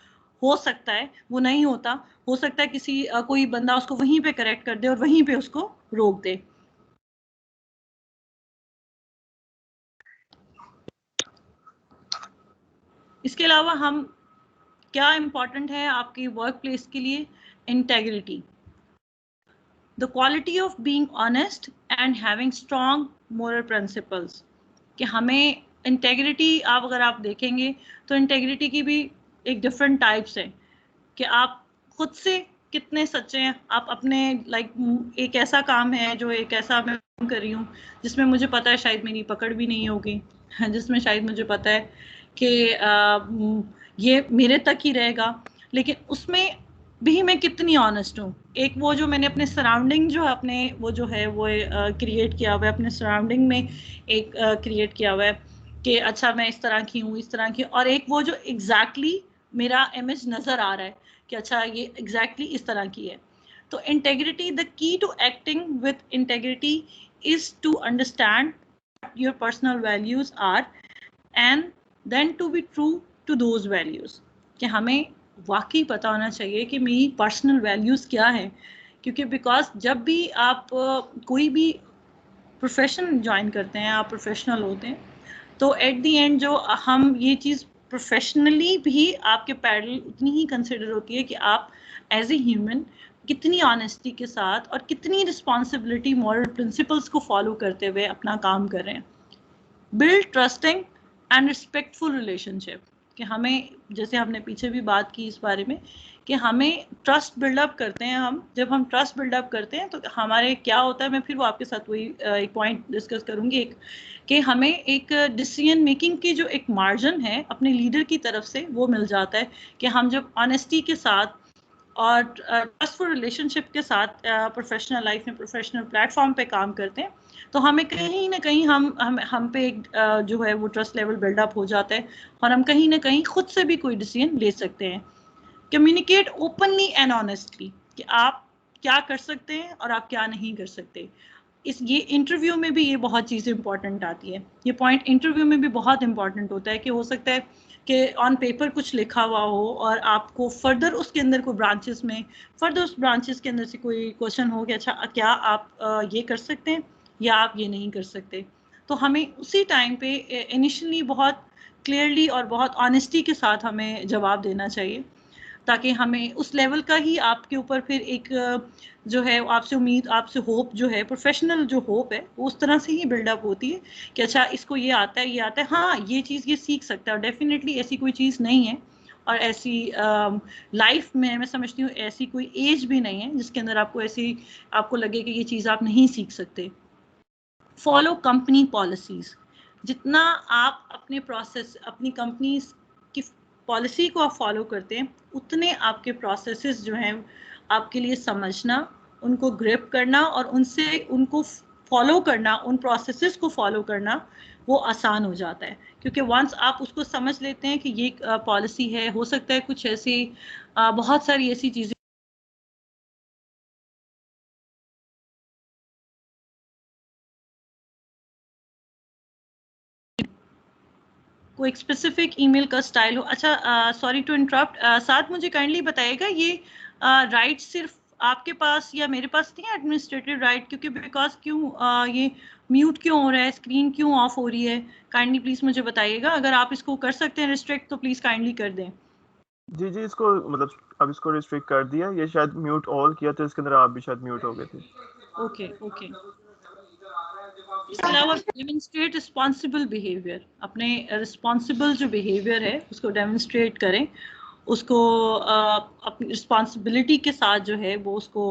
हो सकता है वो नहीं होता, हो सकता है किसी कोई बंदा उसको वहीं पे करेक्ट कर दे और वहीं पे उसको रोक दे। इसके अलावा हम क्या इम्पोर्टेंट है आपकी वर्क प्लेस के लिए? Integrity, the quality of being honest and having strong moral principles. कि हमें इंटेग्रिटी, अगर आप देखेंगे तो इंटेग्रिटी की भी एक डिफरेंट टाइप्स है कि आप खुद से कितने सच्चे हैं। आप अपने एक ऐसा काम है जो एक ऐसा मैं कर रही हूँ जिसमें मुझे पता है शायद मेरी पकड़ भी नहीं होगी, जिसमें शायद मुझे पता है कि ये मेरे तक ही रहेगा, लेकिन उसमें भी मैं कितनी ऑनेस्ट हूँ। एक वो जो मैंने अपने सराउंडिंग जो अपने वो जो है वो क्रिएट किया हुआ है, अपने सराउंडिंग में एक क्रिएट किया हुआ है कि अच्छा मैं इस तरह की हूँ, इस तरह की, और एक वो जो एग्जैक्टली मेरा इमेज नज़र आ रहा है कि अच्छा ये एग्जैक्टली इस तरह की है। तो integrity, the key to acting with integrity is to understand your personal values are and then to be true to those values. कि हमें वाकई पता होना चाहिए कि मेरी पर्सनल वैल्यूज़ क्या है, क्योंकि बिकॉज जब भी आप कोई भी प्रोफेशन ज्वाइन करते हैं, आप प्रोफेशनल होते हैं, तो एट दी एंड जो हम ये चीज़ प्रोफेशनली भी आपके पैरल उतनी ही कंसिडर होती है कि आप एज ए ह्यूमन कितनी ऑनेस्टी के साथ और कितनी रिस्पॉन्सिबिलिटी, मॉरल प्रिंसिपल्स को फॉलो करते हुए अपना काम कर रहे हैं। Build trusting and respectful relationship, कि हमें, जैसे हमने पीछे भी बात की इस बारे में, कि हमें ट्रस्ट बिल्डअप करते हैं। हम जब हम ट्रस्ट बिल्डअप करते हैं तो हमारे क्या होता है, मैं फिर वो आपके साथ वही एक पॉइंट डिस्कस करूंगी, कि हमें एक डिसीजन मेकिंग की जो एक मार्जिन है अपने लीडर की तरफ से वो मिल जाता है कि हम जब ऑनेस्टी के साथ और ट्रस्टफुल रिलेशनशिप के साथ प्रोफेशनल लाइफ में, प्रोफेशनल प्लेटफॉर्म पे काम करते हैं, तो हमें कहीं ना कहीं हम पे एक जो है वो ट्रस्ट लेवल बिल्डअप हो जाता है और हम कहीं ना कहीं खुद से भी कोई डिसीजन ले सकते हैं। कम्युनिकेट ओपनली एंड ऑनेस्टली, कि आप क्या कर सकते हैं और आप क्या नहीं कर सकते। ये इंटरव्यू में भी ये बहुत चीज़ इंपॉर्टेंट आती है। ये पॉइंट इंटरव्यू में भी बहुत इंपॉर्टेंट होता है कि हो सकता है कि ऑन पेपर कुछ लिखा हुआ हो और आपको फर्दर उसके अंदर कोई ब्रांचेस में, फर्दर उस ब्रांचेस के अंदर से कोई क्वेश्चन हो कि अच्छा क्या आप ये कर सकते हैं या आप ये नहीं कर सकते। तो हमें उसी टाइम पे इनिशियली बहुत क्लियरली और बहुत ऑनेस्टी के साथ हमें जवाब देना चाहिए, ताकि हमें उस लेवल का ही आपके ऊपर फिर एक जो है आपसे उम्मीद, आपसे होप जो है, प्रोफेशनल जो होप है, वो उस तरह से ही बिल्डअप होती है कि अच्छा इसको ये आता है, ये आता है, हाँ ये चीज़ ये सीख सकता है। और डेफिनेटली ऐसी कोई चीज़ नहीं है और ऐसी लाइफ में मैं समझती हूँ ऐसी कोई एज भी नहीं है जिसके अंदर आपको ऐसी आपको लगे कि ये चीज़ आप नहीं सीख सकते। फॉलो कंपनी पॉलिसीज़, जितना आप अपने प्रोसेस, अपनी कंपनी की पॉलिसी को आप फॉलो करते हैं, उतने आपके प्रोसेसेस जो हैं आपके लिए समझना, उनको ग्रिप करना और उनको फॉलो करना, उन प्रोसेसेस को फॉलो करना वो आसान हो जाता है। क्योंकि वंस आप उसको समझ लेते हैं कि ये पॉलिसी है, हो सकता है कुछ ऐसी बहुत सारी ऐसी चीज़ें कोई स्पेसिफिक ईमेल का स्टाइल हो। अच्छा सॉरी टू इंटरप्ट, साथ मुझे काइंडली बताइएगा ये राइट सिर्फ आपके पास या मेरे पास नहीं है एडमिनिस्ट्रेटिव राइट, क्योंकि बिकॉज क्यों ये म्यूट क्यों हो रहा है, स्क्रीन क्यों ऑफ हो रही है, काइंडली प्लीज मुझे बताइएगा। अगर आप इसको कर सकते हैं रिस्ट्रिक्ट तो प्लीज काइंडली कर दें।
जी जी, इसको मतलब अब इसको रिस्ट्रिक्ट कर दिया, ये शायद म्यूट ऑल किया तो इसके अंदर आप भी शायद म्यूट हो गए थे।
Okay okay. इसके अलावा डेमोन्स्ट्रेट रिस्पॉन्सिबल बिहेवियर, अपने रिस्पॉन्सिबल जो बिहेवियर है उसको डेमोन्स्ट्रेट करें, उसको अपनी रिस्पॉन्सिबिलिटी के साथ जो है वो उसको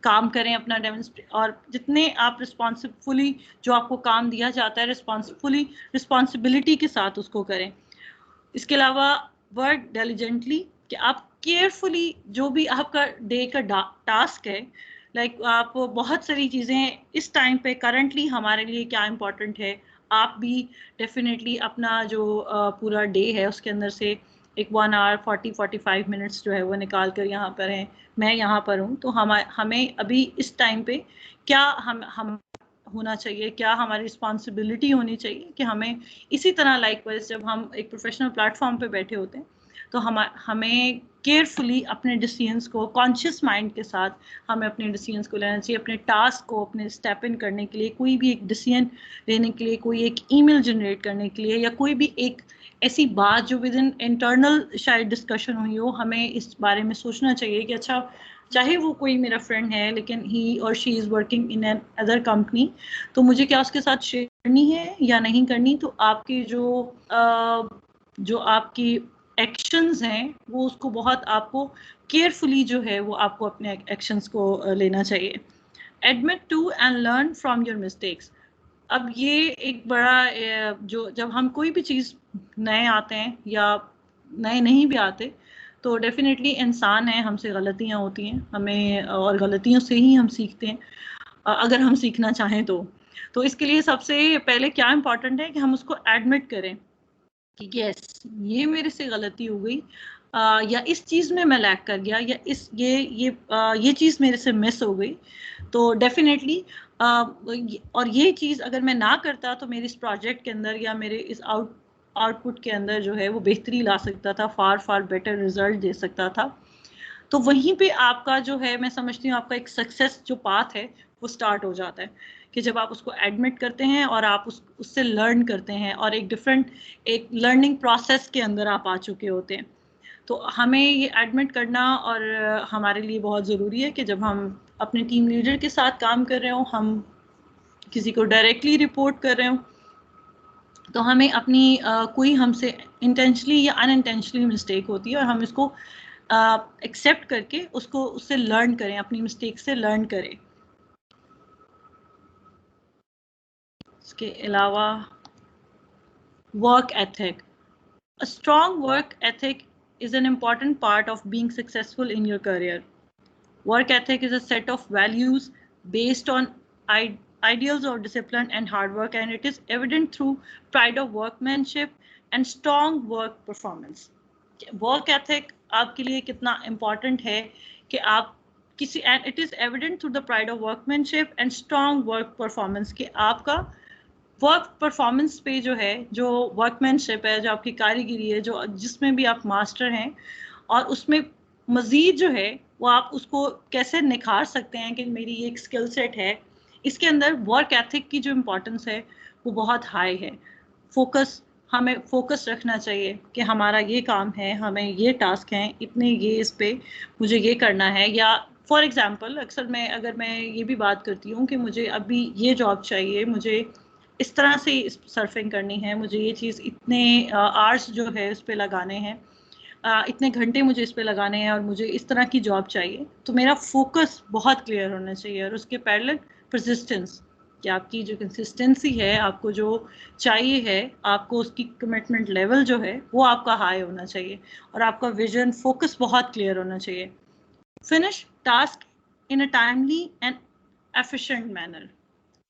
काम करें अपना डेमोन्स्ट्रेट। और जितने आप रिस्पॉन्सिबली जो आपको काम दिया जाता है रिस्पॉन्सिबिलिटी के साथ उसको करें। इसके अलावा वर्क डिलिजेंटली, कि आप केयरफुली जो भी आपका डे का टास्क है, आप बहुत सारी चीज़ें इस टाइम पे करंटली हमारे लिए क्या इम्पोर्टेंट है, आप भी डेफिनेटली अपना जो पूरा डे है उसके अंदर से एक 1 आवर 45 मिनट्स जो है वो निकाल कर यहाँ पर हैं, मैं यहाँ पर हूँ, तो हमें अभी इस टाइम पे क्या हम होना चाहिए, क्या हमारी रिस्पॉन्सिबिलिटी होनी चाहिए कि हमें इसी तरह लाइकवाइज जब हम एक प्रोफेशनल प्लेटफॉर्म पे बैठे होते हैं तो हमें केयरफुली अपने डिसीजंस को कॉन्शियस माइंड के साथ हमें अपने डिसीजंस को लेना चाहिए। अपने टास्क को अपने स्टेप इन करने के लिए, कोई भी एक डिसीजन लेने के लिए, कोई एक ईमेल जनरेट करने के लिए, या कोई भी एक ऐसी बात जो विद इन इंटरनल शायद डिस्कशन हुई हो, हमें इस बारे में सोचना चाहिए कि अच्छा चाहे वो कोई मेरा फ्रेंड है लेकिन ही और she is working in an other company, तो मुझे क्या उसके साथ शेयर करनी है या नहीं करनी। तो आपकी जो आपकी एक्शंस हैं वो उसको बहुत आपको केयरफुली जो है वो आपको अपने एक्शंस को लेना चाहिए। Admit to and learn from your mistakes. अब ये एक बड़ा जो जब हम कोई भी चीज़ नए आते हैं या नए नहीं भी आते तो डेफिनेटली इंसान है, हमसे गलतियां होती हैं, हमें और गलतियों से ही हम सीखते हैं अगर हम सीखना चाहें तो इसके लिए सबसे पहले क्या इम्पोर्टेंट है कि हम उसको एडमिट करें कि यस ये मेरे से गलती हो गई, या इस चीज़ में मैं लैक कर गया, या ये चीज़ मेरे से मिस हो गई। तो डेफिनेटली और ये चीज़ अगर मैं ना करता तो मेरे इस प्रोजेक्ट के अंदर या मेरे इस आउटपुट के अंदर जो है वो बेहतरी ला सकता था, फार बेटर रिजल्ट दे सकता था। तो वहीं पे आपका जो है, मैं समझती हूँ आपका एक सक्सेस जो पाथ है वो स्टार्ट हो जाता है कि जब आप उसको एडमिट करते हैं और आप उससे लर्न करते हैं और एक लर्निंग प्रोसेस के अंदर आप आ चुके होते हैं। तो हमें ये एडमिट करना और हमारे लिए बहुत ज़रूरी है कि जब हम अपने टीम लीडर के साथ काम कर रहे हो, हम किसी को डायरेक्टली रिपोर्ट कर रहे हो, तो हमें अपनी कोई हमसे इंटेंशनली या अनइंटेंशनली मिस्टेक होती है और हम इसको एक्सेप्ट करके उससे लर्न करें, अपनी मिस्टेक से लर्न करें। इसके अलावा work ethic. A strong work ethic is an important part of being successful in your career. Work ethic is a set of values based on ideals of discipline and hard work, and it is evident through pride of workmanship and strong work performance. Work ethic आपके लिए कितना important है कि आप and it is evident through the pride of workmanship and strong work performance कि आपका work performance पे जो है, जो वर्कमैनशिप है, जो आपकी कारीगिरी है, जो जिसमें भी आप मास्टर हैं, और उसमें मज़ीद जो है वो आप उसको कैसे निखार सकते हैं कि मेरी ये एक स्किल सेट है। इसके अंदर वर्क एथिक की जो इम्पोर्टेंस है वो बहुत हाई है। हमें फोकस रखना चाहिए कि हमारा ये काम है, हमें ये टास्क हैं, इतने ये इस पे मुझे ये करना है। या फॉर एग्जांपल अक्सर अगर मैं ये भी बात करती हूँ कि मुझे अभी ये जॉब चाहिए, मुझे इस तरह से सर्फिंग करनी है, मुझे ये चीज़ इतने आवर्स जो है उस पर लगाने हैं, इतने घंटे मुझे इस पे लगाने हैं और मुझे इस तरह की जॉब चाहिए, तो मेरा फोकस बहुत क्लियर होना चाहिए। और उसके पैरेलल परसिस्टेंस, कि आपकी जो कंसिस्टेंसी है, आपको जो चाहिए है, आपको उसकी कमिटमेंट लेवल जो है वो आपका हाई होना चाहिए और आपका विजन फोकस बहुत क्लियर होना चाहिए। Finish task in a timely and efficient manner,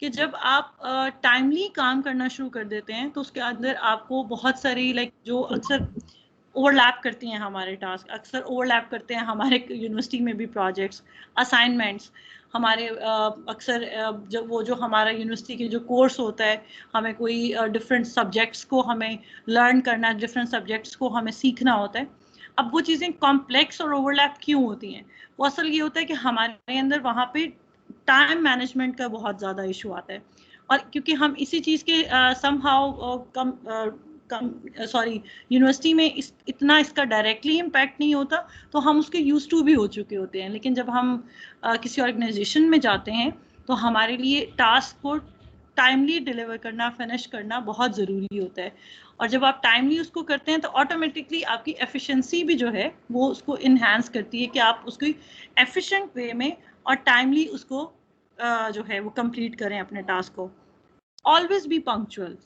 कि जब आप टाइमली काम करना शुरू कर देते हैं तो उसके अंदर आपको बहुत सारी जो अक्सर ओवरलैप करती हैं हमारे टास्क, अक्सर ओवरलैप करते हैं हमारे यूनिवर्सिटी में भी प्रोजेक्ट्स, असाइनमेंट्स हमारे अक्सर जब वो जो हमारा यूनिवर्सिटी के जो कोर्स होता है, हमें कोई डिफरेंट सब्जेक्ट्स को हमें लर्न करना, डिफरेंट सब्जेक्ट्स को हमें सीखना होता है। अब वो चीज़ें कॉम्प्लेक्स और ओवरलैप क्यों होती हैं? वो असल ये होता है कि हमारे अंदर वहाँ पे टाइम मैनेजमेंट का बहुत ज़्यादा इशू आता है, और क्योंकि हम इसी चीज़ के यूनिवर्सिटी में इतना इसका डायरेक्टली इम्पैक्ट नहीं होता, तो हम उसके यूज टू भी हो चुके होते हैं। लेकिन जब हम किसी ऑर्गेनाइजेशन में जाते हैं तो हमारे लिए टास्क को टाइमली डिलीवर करना, फिनिश करना बहुत ज़रूरी होता है। और जब आप टाइमली उसको करते हैं तो ऑटोमेटिकली आपकी एफिशिएंसी भी जो है वो उसको इन्हांस करती है कि आप उसको एफिशिएंट वे में और टाइमली उसको जो है वो कंप्लीट करें अपने टास्क को। Always be punctual.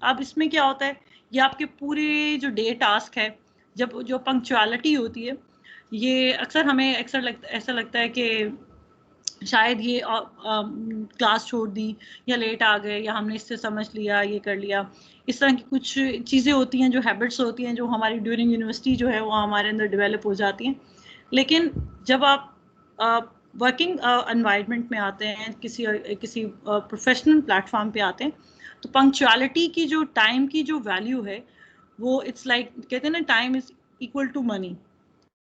अब इसमें क्या होता है, ये आपके पूरे जो डे टास्क है, जब जो पंक्चुअलिटी होती है, ये अक्सर हमें ऐसा लगता है कि शायद ये क्लास छोड़ दी या लेट आ गए या हमने इससे समझ लिया, ये कर लिया, इस तरह की कुछ चीज़ें होती हैं, जो हैबिट्स होती हैं, जो हमारी ड्यूरिंग यूनिवर्सिटी जो है वो हमारे अंदर डेवलप हो जाती हैं। लेकिन जब आप वर्किंग एनवायरनमेंट में आते हैं, किसी प्रोफेशनल प्लेटफॉर्म पे आते हैं, तो पंक्चुअलिटी की जो टाइम की जो वैल्यू है वो इट्स लाइक कहते हैं ना, time is equal to money,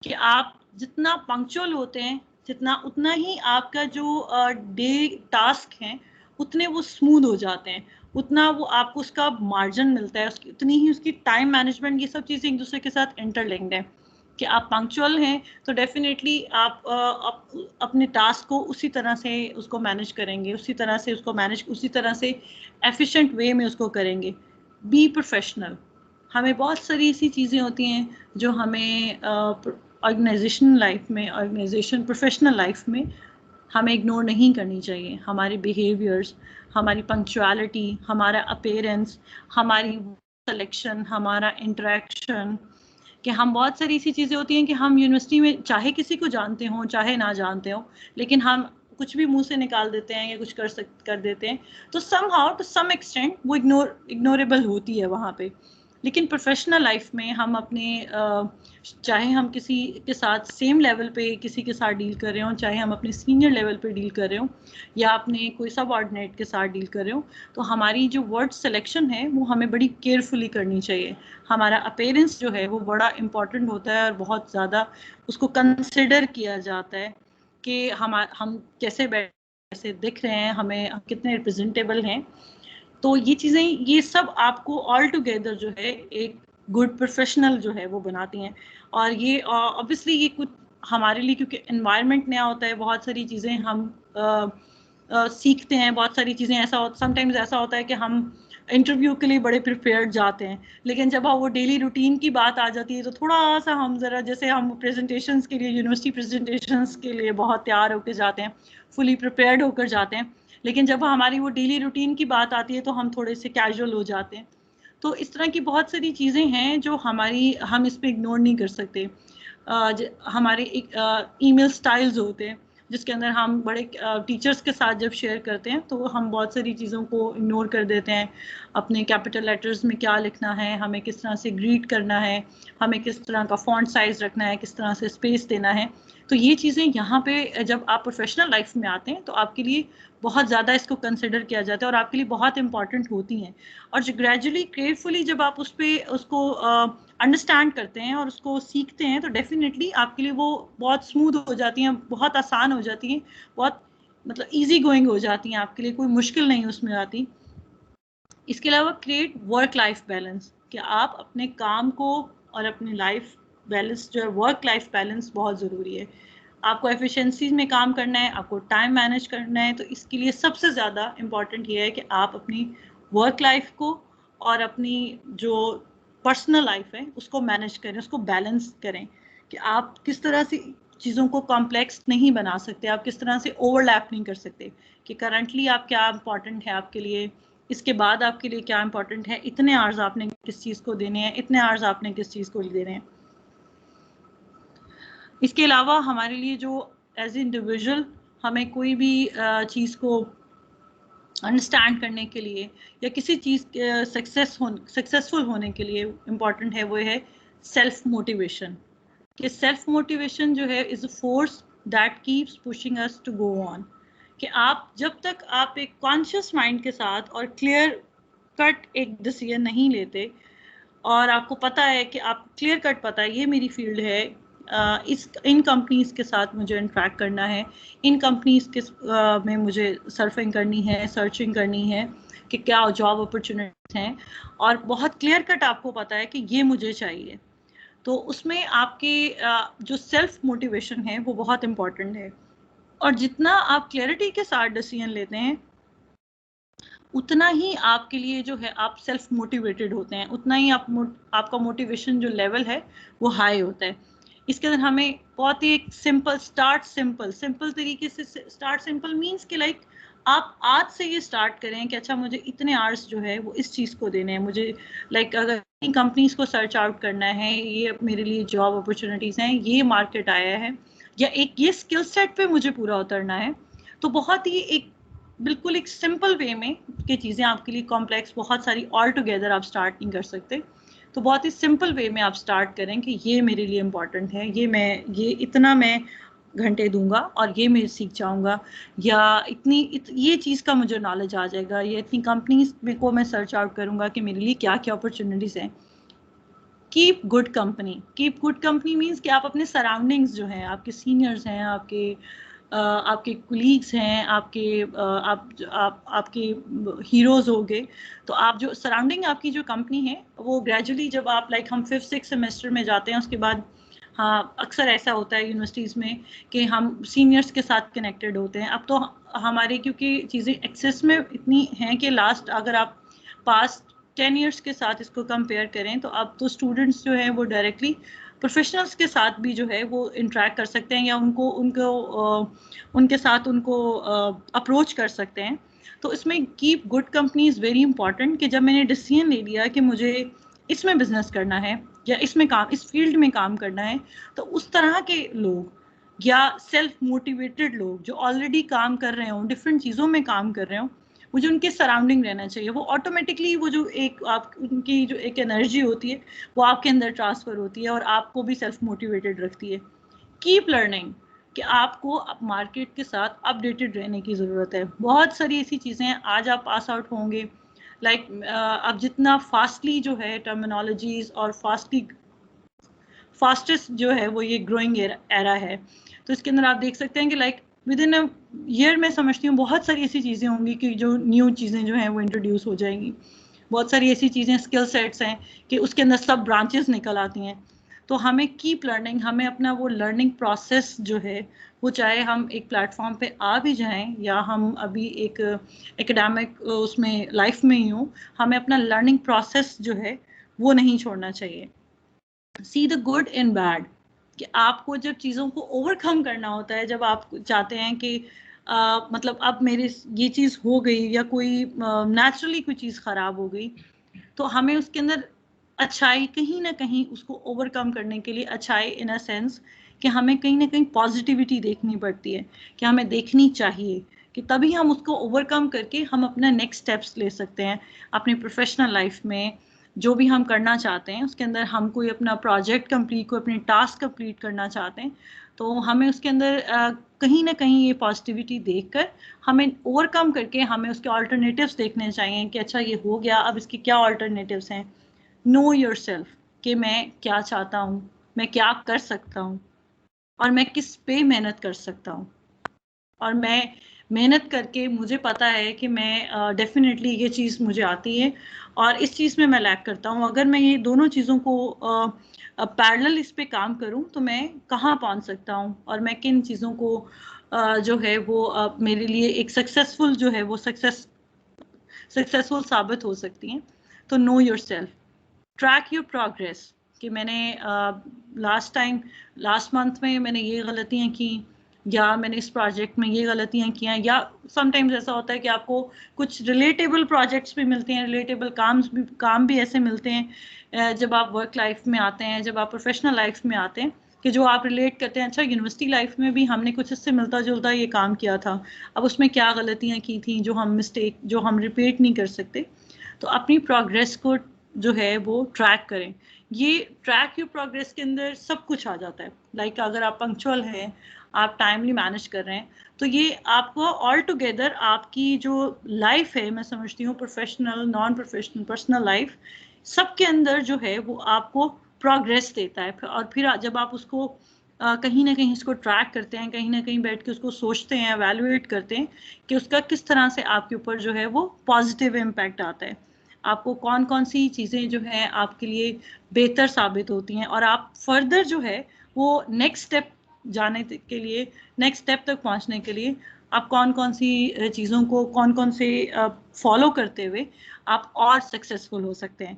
कि आप जितना पंक्चुअल होते हैं जितना उतना ही आपका जो डे टास्क हैं उतने वो स्मूथ हो जाते हैं, उतना वो आपको उसका मार्जिन मिलता है, उसकी उतनी ही उसकी टाइम मैनेजमेंट, ये सब चीज़ें एक दूसरे के साथ इंटरलिंक्ड हैं। कि आप पंक्चुअल हैं तो डेफिनेटली आप अपने टास्क को उसी तरह से उसको मैनेज करेंगे, उसी तरह से एफिशिएंट वे में उसको करेंगे। Be professional. हमें बहुत सारी ऐसी चीज़ें होती हैं जो हमें प्रोफेशनल लाइफ में हमें इग्नोर नहीं करनी चाहिए। हमारे बिहेवियर्स, हमारी पंक्चुअलिटी, हमारा अपीयरेंस, हमारी सिलेक्शन, हमारा इंटरेक्शन, कि हम बहुत सारी ऐसी चीज़ें होती हैं कि हम यूनिवर्सिटी में चाहे किसी को जानते हों चाहे ना जानते हों, लेकिन हम कुछ भी मुंह से निकाल देते हैं या कुछ कर देते हैं, तो समहाउ टू सम एक्सटेंट वो इग्नोरेबल होती है वहाँ पे। लेकिन प्रोफेशनल लाइफ में हम अपने चाहे हम किसी के साथ सेम लेवल पे किसी के साथ डील कर रहे हो, चाहे हम अपने सीनियर लेवल पे डील कर रहे हो या अपने कोई सबऑर्डिनेट के साथ डील कर रहे हो, तो हमारी जो वर्ड सिलेक्शन है वो हमें बड़ी केयरफुली करनी चाहिए। हमारा अपीयरेंस जो है वो बड़ा इम्पॉर्टेंट होता है और बहुत ज़्यादा उसको कंसिडर किया जाता है कि हम कैसे दिख रहे हैं, हम कितने रिप्रेजेंटेबल हैं। तो ये चीज़ें, ये सब आपको ऑल टुगेदर जो है एक गुड प्रोफेशनल जो है वो बनाती हैं। और ये ऑब्वियसली ये कुछ हमारे लिए, क्योंकि एनवायरनमेंट नया होता है, बहुत सारी चीज़ें हम सीखते हैं, बहुत सारी चीज़ें समटाइम्स ऐसा होता है कि हम इंटरव्यू के लिए बड़े प्रिपेयर्ड जाते हैं, लेकिन जब वो डेली रूटीन की बात आ जाती है तो थोड़ा सा हम ज़रा, जैसे हम प्रेजेंटेशंस के लिए, यूनिवर्सिटी प्रेजेंटेशंस के लिए बहुत तैयार होकर जाते हैं, फुली प्रिपेयर्ड होकर जाते हैं, लेकिन जब हमारी वो डेली रूटीन की बात आती है तो हम थोड़े से कैजुअल हो जाते हैं। तो इस तरह की बहुत सारी चीज़ें हैं जो हम इस पर इग्नोर नहीं कर सकते। हमारे एक ईमेल स्टाइल्स होते हैं जिसके अंदर हम बड़े टीचर्स के साथ जब शेयर करते हैं तो हम बहुत सारी चीज़ों को इग्नोर कर देते हैं। अपने कैपिटल लेटर्स में क्या लिखना है, हमें किस तरह से ग्रीट करना है, हमें किस तरह का फॉन्ट साइज़ रखना है, किस तरह से स्पेस देना है। तो ये चीज़ें यहाँ पे जब आप प्रोफेशनल लाइफ में आते हैं तो आपके लिए बहुत ज़्यादा इसको कंसिडर किया जाता है और आपके लिए बहुत इंपॉर्टेंट होती हैं। और जो ग्रेजुअली केयरफुली जब आप उसको अंडरस्टैंड करते हैं और उसको सीखते हैं तो डेफिनेटली आपके लिए वो बहुत स्मूथ हो जाती हैं, बहुत आसान हो जाती हैं, बहुत मतलब इजी गोइंग हो जाती हैं, आपके लिए कोई मुश्किल नहीं उसमें आती। इसके अलावा क्रिएट वर्क लाइफ बैलेंस, कि आप अपने काम को और अपनी लाइफ बैलेंस जो है, वर्क लाइफ बैलेंस बहुत ज़रूरी है। आपको एफिशिएंसी में काम करना है, आपको टाइम मैनेज करना है, तो इसके लिए सबसे ज़्यादा इम्पॉर्टेंट ये है कि आप अपनी वर्क लाइफ को और अपनी जो पर्सनल लाइफ है उसको मैनेज करें, उसको बैलेंस करें, कि आप किस तरह से चीज़ों को कॉम्प्लेक्स नहीं बना सकते, आप किस तरह से ओवरलैप नहीं कर सकते, कि करंटली आप क्या इम्पॉर्टेंट है आपके लिए, इसके बाद आपके लिए क्या इम्पॉर्टेंट है, इतने आवर्स आपने किस चीज़ को देने हैं, इतने आवर्स आपने किस चीज़ को देने हैं। इसके अलावा हमारे लिए जो एज इंडिविजुअल हमें कोई भी चीज़ को अंडरस्टैंड करने के लिए या किसी चीज़ सक्सेसफुल होने के लिए इम्पॉर्टेंट है वो है सेल्फ मोटिवेशन। कि सेल्फ मोटिवेशन जो है is a force that keeps pushing us to go on. कि आप जब तक आप एक कॉन्शियस माइंड के साथ और क्लियर कट एक डिसीजन नहीं लेते और आपको पता है कि आप क्लियर कट पता है ये मेरी फील्ड है, इन कंपनीज़ के साथ मुझे इंटरेक्ट करना है, इन कंपनीज़ के में मुझे सर्फिंग करनी है, सर्चिंग करनी है कि क्या जॉब अपॉर्चुनिटीज़ हैं, और बहुत क्लियर कट आपको पता है कि ये मुझे चाहिए, तो उसमें आपके जो सेल्फ मोटिवेशन है वो बहुत इम्पॉर्टेंट है। और जितना आप क्लैरिटी के साथ डिसीजन लेते हैं उतना ही आपके लिए जो है आप सेल्फ मोटिवेटेड होते हैं, उतना ही आपका मोटिवेशन जो लेवल है वो हाई होता है। इसके अंदर हमें बहुत ही एक सिंपल तरीके से स्टार्ट सिंपल मीन्स कि लाइक आप आज से ये स्टार्ट करें कि अच्छा मुझे इतने आवर्स जो है वो इस चीज़ को देने हैं, मुझे लाइक अगर कंपनीज को सर्च आउट करना है, ये मेरे लिए जॉब अपॉर्चुनिटीज़ हैं, ये मार्केट आया है, या एक ये स्किल सेट पे मुझे पूरा उतरना है। तो बहुत ही एक बिल्कुल एक सिंपल वे में कि चीज़ें आपके लिए कॉम्प्लेक्स बहुत सारी ऑल टुगेदर आप स्टार्ट नहीं कर सकते, तो बहुत ही सिंपल वे में आप स्टार्ट करें कि ये मेरे लिए इम्पॉर्टेंट है, ये इतना मैं घंटे दूंगा और ये मैं सीख जाऊंगा, या ये चीज़ का मुझे नॉलेज आ जाएगा, या इतनी कंपनीज में को मैं सर्च आउट करूंगा कि मेरे लिए क्या क्या अपॉर्चुनिटीज़ हैं। कीप गुड कंपनी मीन्स कि आप अपने सराउंडिंग्स जो हैं, आपके सीनियर्स हैं, आपके कुलीग्स हैं, आपके हीरोज हो गए, तो आप जो सराउंडिंग आपकी जो कंपनी है वो ग्रेजुअली जब आप हम 5th-6th सेमेस्टर में जाते हैं उसके बाद, हाँ अक्सर ऐसा होता है यूनिवर्सिटीज़ में कि हम सीनियर्स के साथ कनेक्टेड होते हैं। अब तो हमारे क्योंकि चीज़ें एक्सेस में इतनी हैं कि लास्ट अगर आप पास्ट 10 इयर्स के साथ इसको कंपेयर करें तो अब तो स्टूडेंट्स जो हैं वो डायरेक्टली प्रोफेशनल्स के साथ भी जो है वो इंटरेक्ट कर सकते हैं, या उनके साथ उनको अप्रोच कर सकते हैं। तो इसमें keep good company is very important कि जब मैंने डिसीजन ले लिया कि मुझे इसमें बिजनेस करना है या इस फील्ड में काम करना है, तो उस तरह के लोग या सेल्फ मोटिवेटेड लोग जो ऑलरेडी काम कर रहे हों, डिफरेंट चीज़ों में काम कर रहे हों, मुझे उनके सराउंडिंग रहना चाहिए। वो ऑटोमेटिकली वो जो उनकी जो एक एनर्जी होती है वो आपके अंदर ट्रांसफ़र होती है और आपको भी सेल्फ मोटिवेटेड रखती है। कीप लर्निंग कि आपको मार्केट के साथ अपडेटेड रहने की ज़रूरत है। बहुत सारी ऐसी चीज़ें हैं, आज आप पास आउट होंगे, अब जितना फास्टली जो है टर्मिनोलॉजीज और फास्टेस्ट जो है वो ये ग्रोइंग एरा है, तो इसके अंदर आप देख सकते हैं कि विद इन अ ईयर मैं समझती हूँ बहुत सारी ऐसी चीज़ें होंगी कि जो न्यू चीज़ें जो हैं वो इंट्रोड्यूस हो जाएंगी। बहुत सारी ऐसी चीज़ें, स्किल सेट्स हैं कि उसके अंदर सब ब्रांचेस निकल आती हैं। तो हमें कीप लर्निंग, हमें अपना वो लर्निंग प्रोसेस जो है वो, चाहे हम एक प्लेटफॉर्म पे आ भी जाएं या हम अभी एक एकेडमिक उसमें लाइफ में ही हो, हमें अपना लर्निंग प्रोसेस जो है वो नहीं छोड़ना चाहिए। See the good in bad, कि आपको जब चीज़ों को ओवरकम करना होता है, जब आप चाहते हैं कि मतलब अब मेरे ये चीज़ हो गई या कोई नेचुरली कोई चीज़ ख़राब हो गई, तो हमें उसके अंदर अच्छाई कहीं ना कहीं उसको ओवरकम करने के लिए, अच्छाई इन अ सेंस कि हमें कहीं ना कहीं पॉजिटिविटी देखनी पड़ती है, कि हमें देखनी चाहिए कि तभी हम उसको ओवरकम करके हम अपना नेक्स्ट स्टेप्स ले सकते हैं अपनी प्रोफेशनल लाइफ में। जो भी हम करना चाहते हैं उसके अंदर, हम कोई अपना प्रोजेक्ट कंप्लीट, कोई अपनी टास्क कंप्लीट करना चाहते हैं, तो हमें उसके अंदर कहीं ना कहीं ये पॉजिटिविटी देखकर हमें ओवरकम करके हमें उसके ऑल्टरनेटिव्स देखने चाहिए कि अच्छा ये हो गया, अब इसके क्या ऑल्टरनेटिव्स हैं। नो योरसेल्फ कि मैं क्या चाहता हूँ, मैं क्या कर सकता हूँ और मैं किस पे मेहनत कर सकता हूँ, और मैं मेहनत करके मुझे पता है कि मैं डेफिनेटली ये चीज़ मुझे आती है और इस चीज़ में मैं लैक करता हूँ। अगर मैं ये दोनों चीज़ों को पैरेलल इस पे काम करूँ तो मैं कहाँ पहुँच सकता हूँ और मैं किन चीज़ों को जो है वो मेरे लिए एक सक्सेसफुल जो है वो सक्सेसफुल साबित हो सकती हैं। तो no yourself, track your progress, कि मैंने लास्ट मंथ में मैंने ये गलतियाँ की, या मैंने इस प्रोजेक्ट में ये गलतियाँ की हैं, या समटाइम्स ऐसा होता है कि आपको कुछ रिलेटेबल प्रोजेक्ट्स भी मिलते हैं, रिलेटेबल काम भी ऐसे मिलते हैं जब आप वर्क लाइफ में आते हैं, जब आप प्रोफेशनल लाइफ में आते हैं, कि जो आप रिलेट करते हैं, अच्छा यूनिवर्सिटी लाइफ में भी हमने कुछ इससे मिलता जुलता ये काम किया था, अब उसमें क्या गलतियाँ की थी जो हम रिपीट नहीं कर सकते। तो अपनी प्रोग्रेस को जो है वो ट्रैक करें। ये ट्रैक योर प्रोग्रेस के अंदर सब कुछ आ जाता है। अगर आप पंक्चुअल हैं, आप टाइमली मैनेज कर रहे हैं, तो ये आपको ऑल टुगेदर आपकी जो लाइफ है, मैं समझती हूँ professional, non professional, personal life, सबके अंदर जो है वो आपको प्रोग्रेस देता है। और फिर जब आप उसको कहीं ना कहीं इसको ट्रैक करते हैं, कहीं ना कहीं बैठ के उसको सोचते हैं, एवेलुएट करते हैं कि उसका किस तरह से आपके ऊपर जो है वो पॉजिटिव इम्पैक्ट आता है, आपको कौन कौन सी चीज़ें जो हैं आपके लिए बेहतर साबित होती हैं, और आप फर्दर जो है वो नेक्स्ट स्टेप जाने के लिए, नेक्स्ट स्टेप तक पहुंचने के लिए आप कौन कौन सी चीज़ों को, कौन कौन से फॉलो करते हुए आप और सक्सेसफुल हो सकते हैं।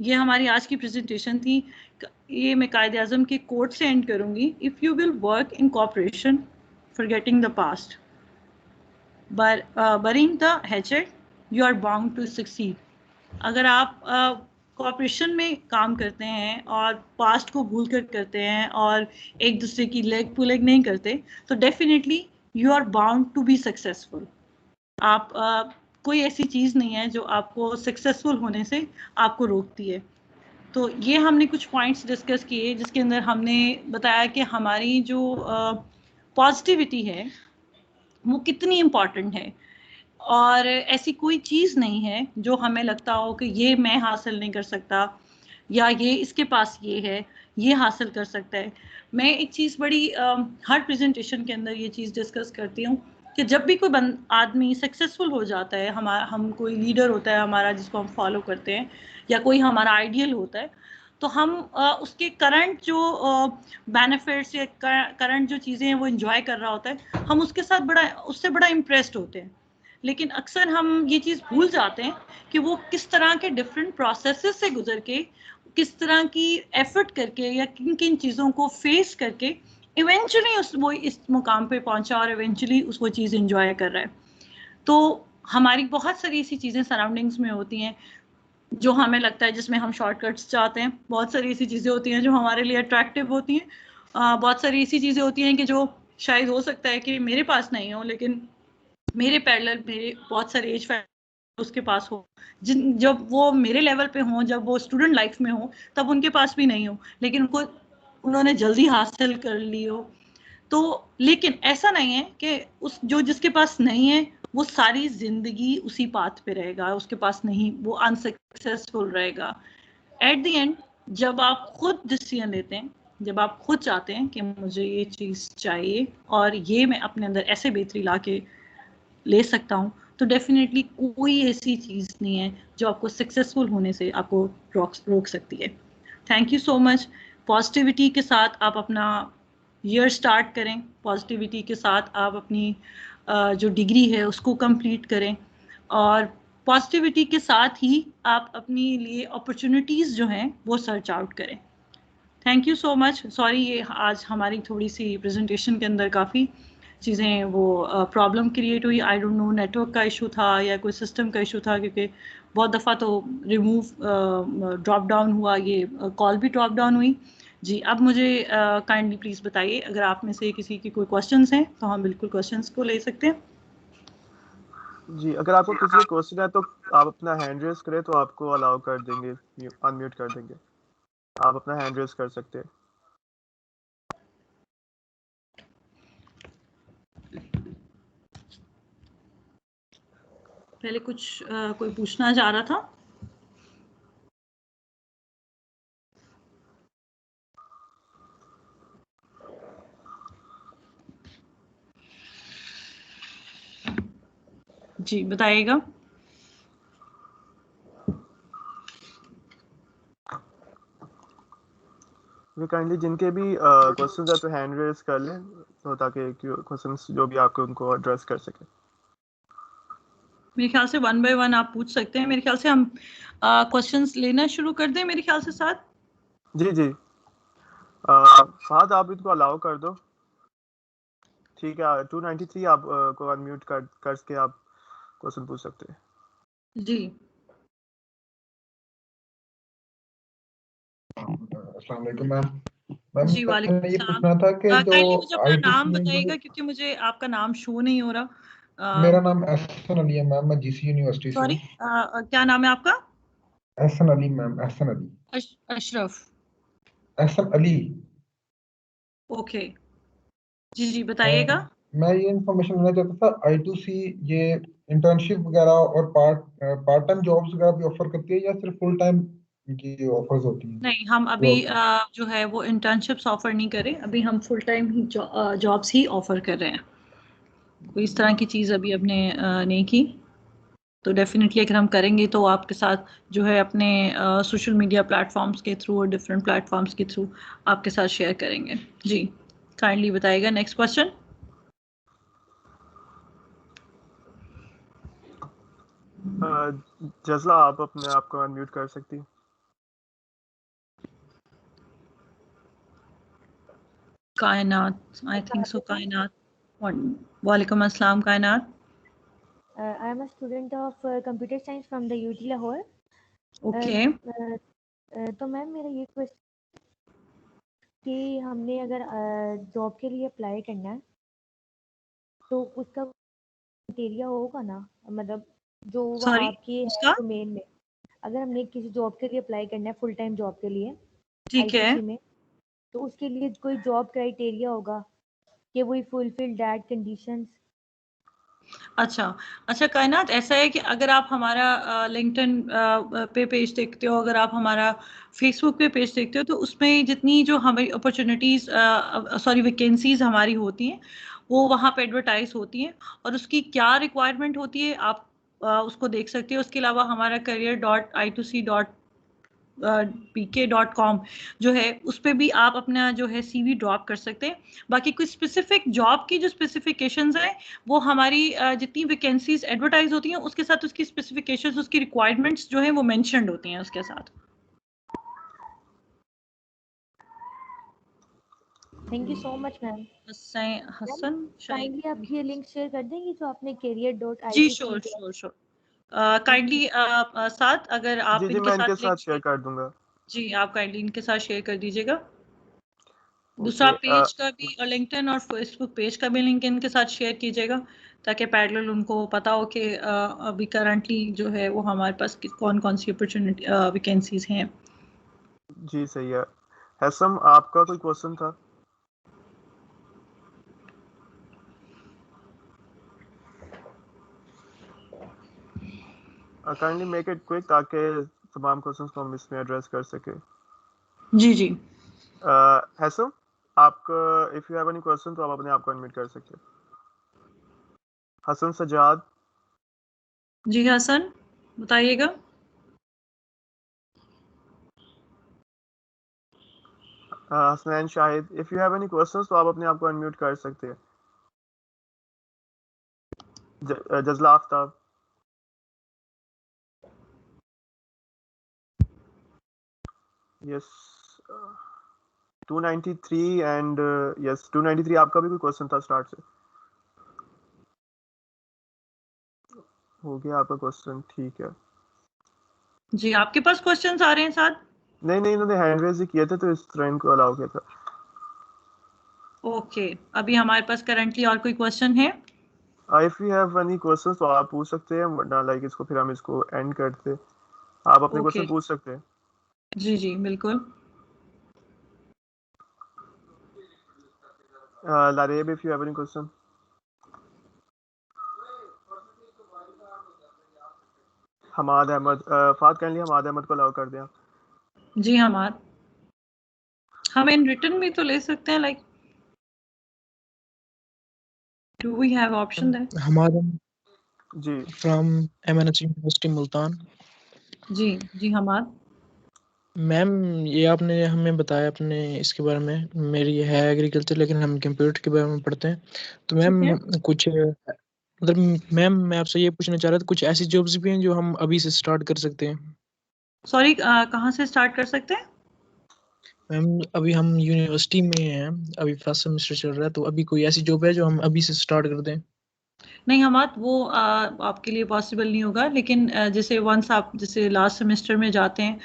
ये हमारी आज की प्रेजेंटेशन थी। ये मैं कायदे आज़म के कोट से एंड करूँगी, if you will work in cooperation forgetting the past, burying the hatchet, you are bound to succeed। अगर आप कॉपरेशन में काम करते हैं और पास्ट को भूल कर करते हैं और एक दूसरे की लेग पुलिंग नहीं करते, तो definitely you are bound to be successful. आप कोई ऐसी चीज़ नहीं है जो आपको सक्सेसफुल होने से आपको रोकती है। तो ये हमने कुछ पॉइंट्स डिस्कस किए जिसके अंदर हमने बताया कि हमारी जो पॉजिटिविटी है वो कितनी इम्पॉर्टेंट है, और ऐसी कोई चीज़ नहीं है जो हमें लगता हो कि ये मैं हासिल नहीं कर सकता या ये इसके पास ये है, ये हासिल कर सकता है। मैं एक चीज़ बड़ी हर प्रेजेंटेशन के अंदर ये चीज़ डिस्कस करती हूँ कि जब भी कोई आदमी सक्सेसफुल हो जाता है, हम कोई लीडर होता है हमारा जिसको हम फॉलो करते हैं, या कोई हमारा आइडियल होता है, तो हम उसके करंट जो बेनिफिट्स या करंट जो चीज़ें हैं वो एंजॉय कर रहा होता है, हम उससे बड़ा इम्प्रेस्ड होते हैं। लेकिन अक्सर हम ये चीज़ भूल जाते हैं कि वो किस तरह के डिफरेंट प्रोसेसेस से गुजर के, किस तरह की एफर्ट करके या किन किन चीज़ों को फेस करके इवेंचुअली वो इस मुकाम पे पहुंचा और इवेंचुअली वो चीज़ एंजॉय कर रहा है। तो हमारी बहुत सारी ऐसी चीज़ें सराउंडिंग्स में होती हैं जो हमें लगता है जिसमें हम शॉर्टकट्स चाहते हैं, बहुत सारी ऐसी चीज़ें होती हैं जो हमारे लिए अट्रैक्टिव होती हैं, बहुत सारी ऐसी चीज़ें होती हैं कि जो शायद हो सकता है कि मेरे पास नहीं हो, लेकिन मेरे पैरेलल मेरे बहुत सारे एज उसके पास हो, जब वो मेरे लेवल पे हो, जब वो स्टूडेंट लाइफ में हो, तब उनके पास भी नहीं हो, लेकिन उन्होंने जल्दी हासिल कर ली हो। तो लेकिन ऐसा नहीं है कि जिसके पास नहीं है वो सारी जिंदगी उसी पाथ पे रहेगा, उसके पास नहीं, वो अनसक्सेसफुल रहेगा। एट द एंड जब आप खुद डिसीजन लेते हैं, जब आप खुद चाहते हैं कि मुझे ये चीज़ चाहिए और ये मैं अपने अंदर ऐसे बेहतरी ला के ले सकता हूँ, तो डेफिनेटली कोई ऐसी चीज़ नहीं है जो आपको सक्सेसफुल होने से आपको रोक सकती है। Thank you so much. Positivity के साथ आप अपना ईयर स्टार्ट करें, पॉजिटिविटी के साथ आप अपनी जो डिग्री है उसको कंप्लीट करें, और पॉजिटिविटी के साथ ही आप अपनी लिए अपॉर्चुनिटीज़ जो हैं वो सर्च आउट करें। Thank you so much. Sorry ये आज हमारी थोड़ी सी प्रेजेंटेशन के अंदर काफ़ी चीज़ें वो प्रॉब्लम क्रिएट हुई। आई डोंट नो नेटवर्क का इशू था या कोई सिस्टम का इशू था, क्योंकि बहुत दफ़ा तो ड्रॉप डाउन हुआ, ये कॉल भी ड्रॉप डाउन हुई। जी, अब मुझे काइंडली प्लीज़ बताइए, अगर आप में से किसी की कोई क्वेश्चंस हैं तो हम बिल्कुल क्वेश्चंस को ले सकते हैं।
जी, अगर आपको किसी का क्वेश्चन है तो आप अपना हैंड रेज करें तो आपको अलाउ कर देंगे, अनम्यूट कर देंगे। आप अपना हैंड रेज कर सकते हैं।
पहले कोई पूछना चाह रहा था? जी बताइएगा।
काइंडली जिनके भी क्वेश्चंस है तो हैंड रेज कर लें, तो ताकि क्वेश्चंस जो भी आपको उनको एड्रेस कर सके।
मेरे ख्याल से 1 बाय 1 आप पूछ सकते हैं। मेरे ख्याल से हम क्वेश्चंस लेना शुरू कर दें मेरे ख्याल से साथ।
जी जी, फहद आप इनको अलाउ कर दो, ठीक है। 293 आप को अनम्यूट करके आप क्वेश्चन पूछ सकते हैं।
जी
अस्सलाम वालेकुम मैम।
जी, वालेकुम
मैंने ये
सलाम।
पूछना था कि जो
काइंडली मुझे अपना नाम
आईटीसी में
बताइएगा क्योंकि मुझे आपका नाम शो नहीं हो रहा।
मेरा नाम एहसन अली है मैम, मैं जीसी यूनिवर्सिटी से
सॉरी,
हूँ।
क्या नाम है आपका?
एहसन अली मैम, एहसन अली।
अशरफ।
एहसन अली।
ओके, जी जी बताइएगा।
मैं ये इंफॉर्मेशन लेना चाहता था, आई2सी ये इंटर्नशिप वगैरह और पार्ट टाइम जॉब्स वगैरह भी ऑफर करती है या सिर्फ फुल टाइम की ऑफर्स होती हैं?
नहीं, हम अभी जो है वो इंटर्नशिप्स ऑफर नहीं कर रहे, अभी हम फुल टाइम ही जॉब्स ही ऑफर कर रहे हैं। कोई इस तरह की चीज़ अभी अपने नहीं की, तो डेफिनेटली अगर हम करेंगे तो आपके साथ जो है अपने सोशल मीडिया प्लेटफॉर्म्स के थ्रू और डिफरेंट प्लेटफॉर्म्स के थ्रू आपके साथ शेयर करेंगे। जी, काइंडली बताइएगा नेक्स्ट क्वेश्चन।
जज़ला आप अपने आप को अनम्यूट कर सकती हैं।
कायनात, आई थिंक सो कायनात। वालेकुम अस्सलाम कायनात।
I am a student of computer science from the UT Lahore.
Okay,
तो मैम मेरा ये क्वेश्चन कि हमने अगर जॉब के लिए अप्लाई करना है तो उसका क्राइटेरिया होगा ना, मतलब जो
सॉरी
वहाँ के
उसका
डोमेन में, अगर हमने किसी जॉब के लिए अप्लाई करना है फुल टाइम जॉब के लिए
ठीक है।
आईटीसी में, तो उसके लिए कोई जॉब क्राइटेरिया होगा कि we fulfill that conditions?
अच्छा कायनात, ऐसा है कि अगर आप हमारा लिंक्डइन पे पेज देखते हो, अगर आप हमारा फेसबुक पे पेज देखते हो, तो उसमें जितनी जो हमारी अपॉर्चुनिटीज वैकेंसीज हमारी होती हैं वो वहाँ पे एडवर्टाइज होती हैं, और उसकी क्या रिक्वायरमेंट होती है आप उसको देख सकते हो। उसके अलावा हमारा career.i2c.pk.com जो है उस पर भी आप अपना जो है CV ड्रॉप कर सकते हैं। बाकी कोई स्पेसिफिक जॉब की जो स्पेसिफिकेशंस हैं वो हमारी जितनी वैकेंसीज एडवर्टाइज होती हैं उसके साथ उसकी स्पेसिफिकेशंस, उसकी रिक्वायरमेंट्स जो है वो मेंशन्ड होती हैं उसके साथ।
Thank you so much ma'am.
Hasan
kindly आप ये लिंक शेयर कर देंगे जो आपने career.i2c
जी श्योर काइंडली साथ अगर आप
जी
इनके
मैं इनके
साथ
साथ शेयर कर दूंगा।
जी आप काइंडली इनके साथ शेयर कर दीजिएगा। दूसरा पेज का भी और लिंक्डइन और फेसबुक पेज का भी लिंक इनके साथ शेयर कीजिएगा ताकि पैरेलल उनको पता हो कि अभी करंटली जो है वो हमारे पास कौन कौन सी अपॉर्चुनिटी वैकेंसीज हैं।
जी सही है। हैसम आपका कोई क्वेश्चन था? काइंडली मेक इट क्विक ताकि तमाम क्वेश्चंस को हम इसमें एड्रेस कर सके।
जी
हैसम आपका if you have any question तो आप अपने आप को अनम्यूट कर सकते हैं। हसन सजाद।
जी हसन बताइएगा।
Hasnain Shahid if you have any questions तो आप अपने आप को अनम्यूट कर सकते हैं। जजला आफ्ताब। यस 293 एंड यस 293 आपका भी कोई क्वेश्चन था स्टार्ट से? हो गया आपका क्वेश्चन, ठीक है।
जी आपके पास क्वेश्चंस आ रहे हैं साथ?
नहीं इन्होंने हैंड रेज ही किए थे तो इस तरह इनको अलाउ किया था।
ओके अभी हमारे पास करंटली और कोई क्वेश्चन है?
If you have any questions तो आप पूछ सकते हैं, वरना लाइक इसको फिर हम इसको एंड करते। आप अपने क्वेश्चन पूछ सकते हैं।
जी बिल्कुल।
Laraib if you have any question. Hamad Ahmad फाद काइंडली हमाद अहमद को अलाउ कर दें।
जी हमाद हम इन रिटर्न भी तो ले सकते हैं, like do we have option there?
Hamad
ji
from MNH university Multan.
Ji Hamad.
Ma'am ये आपने हमें बताया अपने इसके बारे में, मेरी है एग्रीकल्चर लेकिन हम कंप्यूटर के बारे में पढ़ते हैं। तो मैम कुछ मतलब मैम मैं आपसे ये पूछना चाह रहा था, कुछ ऐसी जॉब्स भी हैं जो हम अभी से स्टार्ट कर सकते हैं?
सॉरी कहाँ से स्टार्ट कर सकते हैं?
मैम अभी हम यूनिवर्सिटी में हैं, अभी फर्स्ट सेमेस्टर चल रहा है, तो अभी कोई ऐसी जॉब है जो हम अभी से स्टार्ट कर दें?
नहीं हमाद वो आपके लिए पॉसिबल नहीं होगा, लेकिन जैसे वंस आप जैसे लास्ट सेमेस्टर में जाते हैं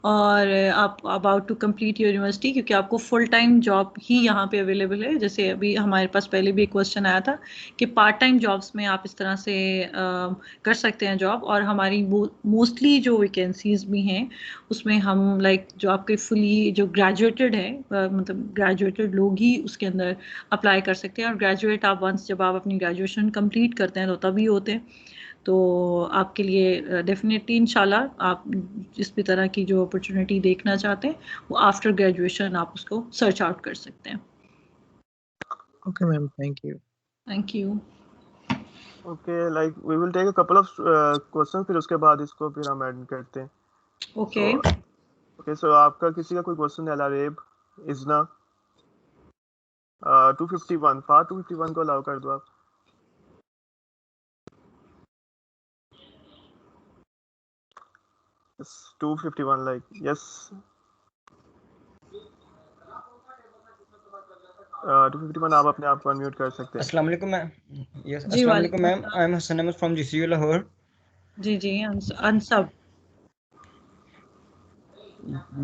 और आप अबाउट टू कंप्लीट यूनिवर्सिटी, क्योंकि आपको फुल टाइम जॉब ही यहाँ पे अवेलेबल है। जैसे अभी हमारे पास पहले भी एक क्वेश्चन आया था कि पार्ट टाइम जॉब्स में आप इस तरह से कर सकते हैं जॉब, और हमारी मोस्टली जो वैकेंसीज भी हैं उसमें हम लाइक जो आपके फुली जो ग्रेजुएटेड है मतलब ग्रेजुएटेड लोग ही उसके अंदर अप्लाई कर सकते हैं। और ग्रेजुएट आप वंस जब आप अपनी ग्रेजुएशन कंप्लीट करते हैं तो तभी होते हैं। तो आपके लिए डेफिनेटली इंशाल्लाह आप जिस भी तरह की जो अपॉर्चुनिटी देखना चाहते हैं वो आफ्टर ग्रेजुएशन आप उसको सर्च आउट कर सकते हैं।
Okay ma'am, thank you.
Thank you.
Okay like we will take a couple of question, फिर उसके बाद इसको फिर हम ऐड करते हैं।
ओके
सो आपका किसी का कोई क्वेश्चन है? लारेब, इजना 251 फार 251 को अलाउ कर दो आप। Yes, 251 like yes 251 आप अपने आप को अनम्यूट कर सकते हैं।
अस्सलाम वालेकुम मैम। यस अस्सलाम वालेकुम ma'am, I am Hasan Ahmad from GCU Lahore.
जी अनसब।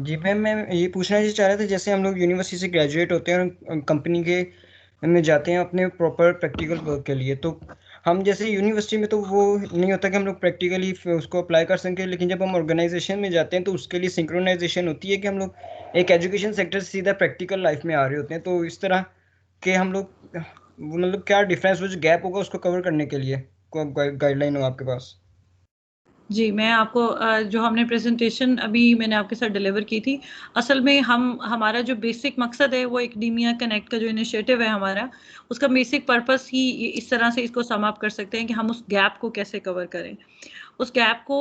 जी मैम मैं ये पूछना चाह रहा था, जैसे हम लोग यूनिवर्सिटी से ग्रेजुएट होते हैं और कंपनी के में जाते हैं अपने प्रॉपर प्रैक्टिकल वर्क के लिए, तो हम जैसे यूनिवर्सिटी में तो वो नहीं होता कि हम लोग प्रैक्टिकली उसको अप्लाई कर सकें, लेकिन जब हम ऑर्गेनाइजेशन में जाते हैं तो उसके लिए सिंक्रोनाइजेशन होती है कि हम लोग एक एजुकेशन सेक्टर से सीधा प्रैक्टिकल लाइफ में आ रहे होते हैं। तो इस तरह कि हम लोग मतलब क्या डिफरेंस वो जो गैप होगा उसको कवर करने के लिए कोई गाइडलाइन हो आपके पास?
जी, मैं आपको जो हमने प्रेजेंटेशन अभी मैंने आपके साथ डिलीवर की थी, असल में हमारा जो बेसिक मकसद है वो एकेडेमिया कनेक्ट का जो इनिशिएटिव है हमारा, उसका बेसिक पर्पस ही इस तरह से इसको सम अप कर सकते हैं कि हम उस गैप को कैसे कवर करें। उस गैप को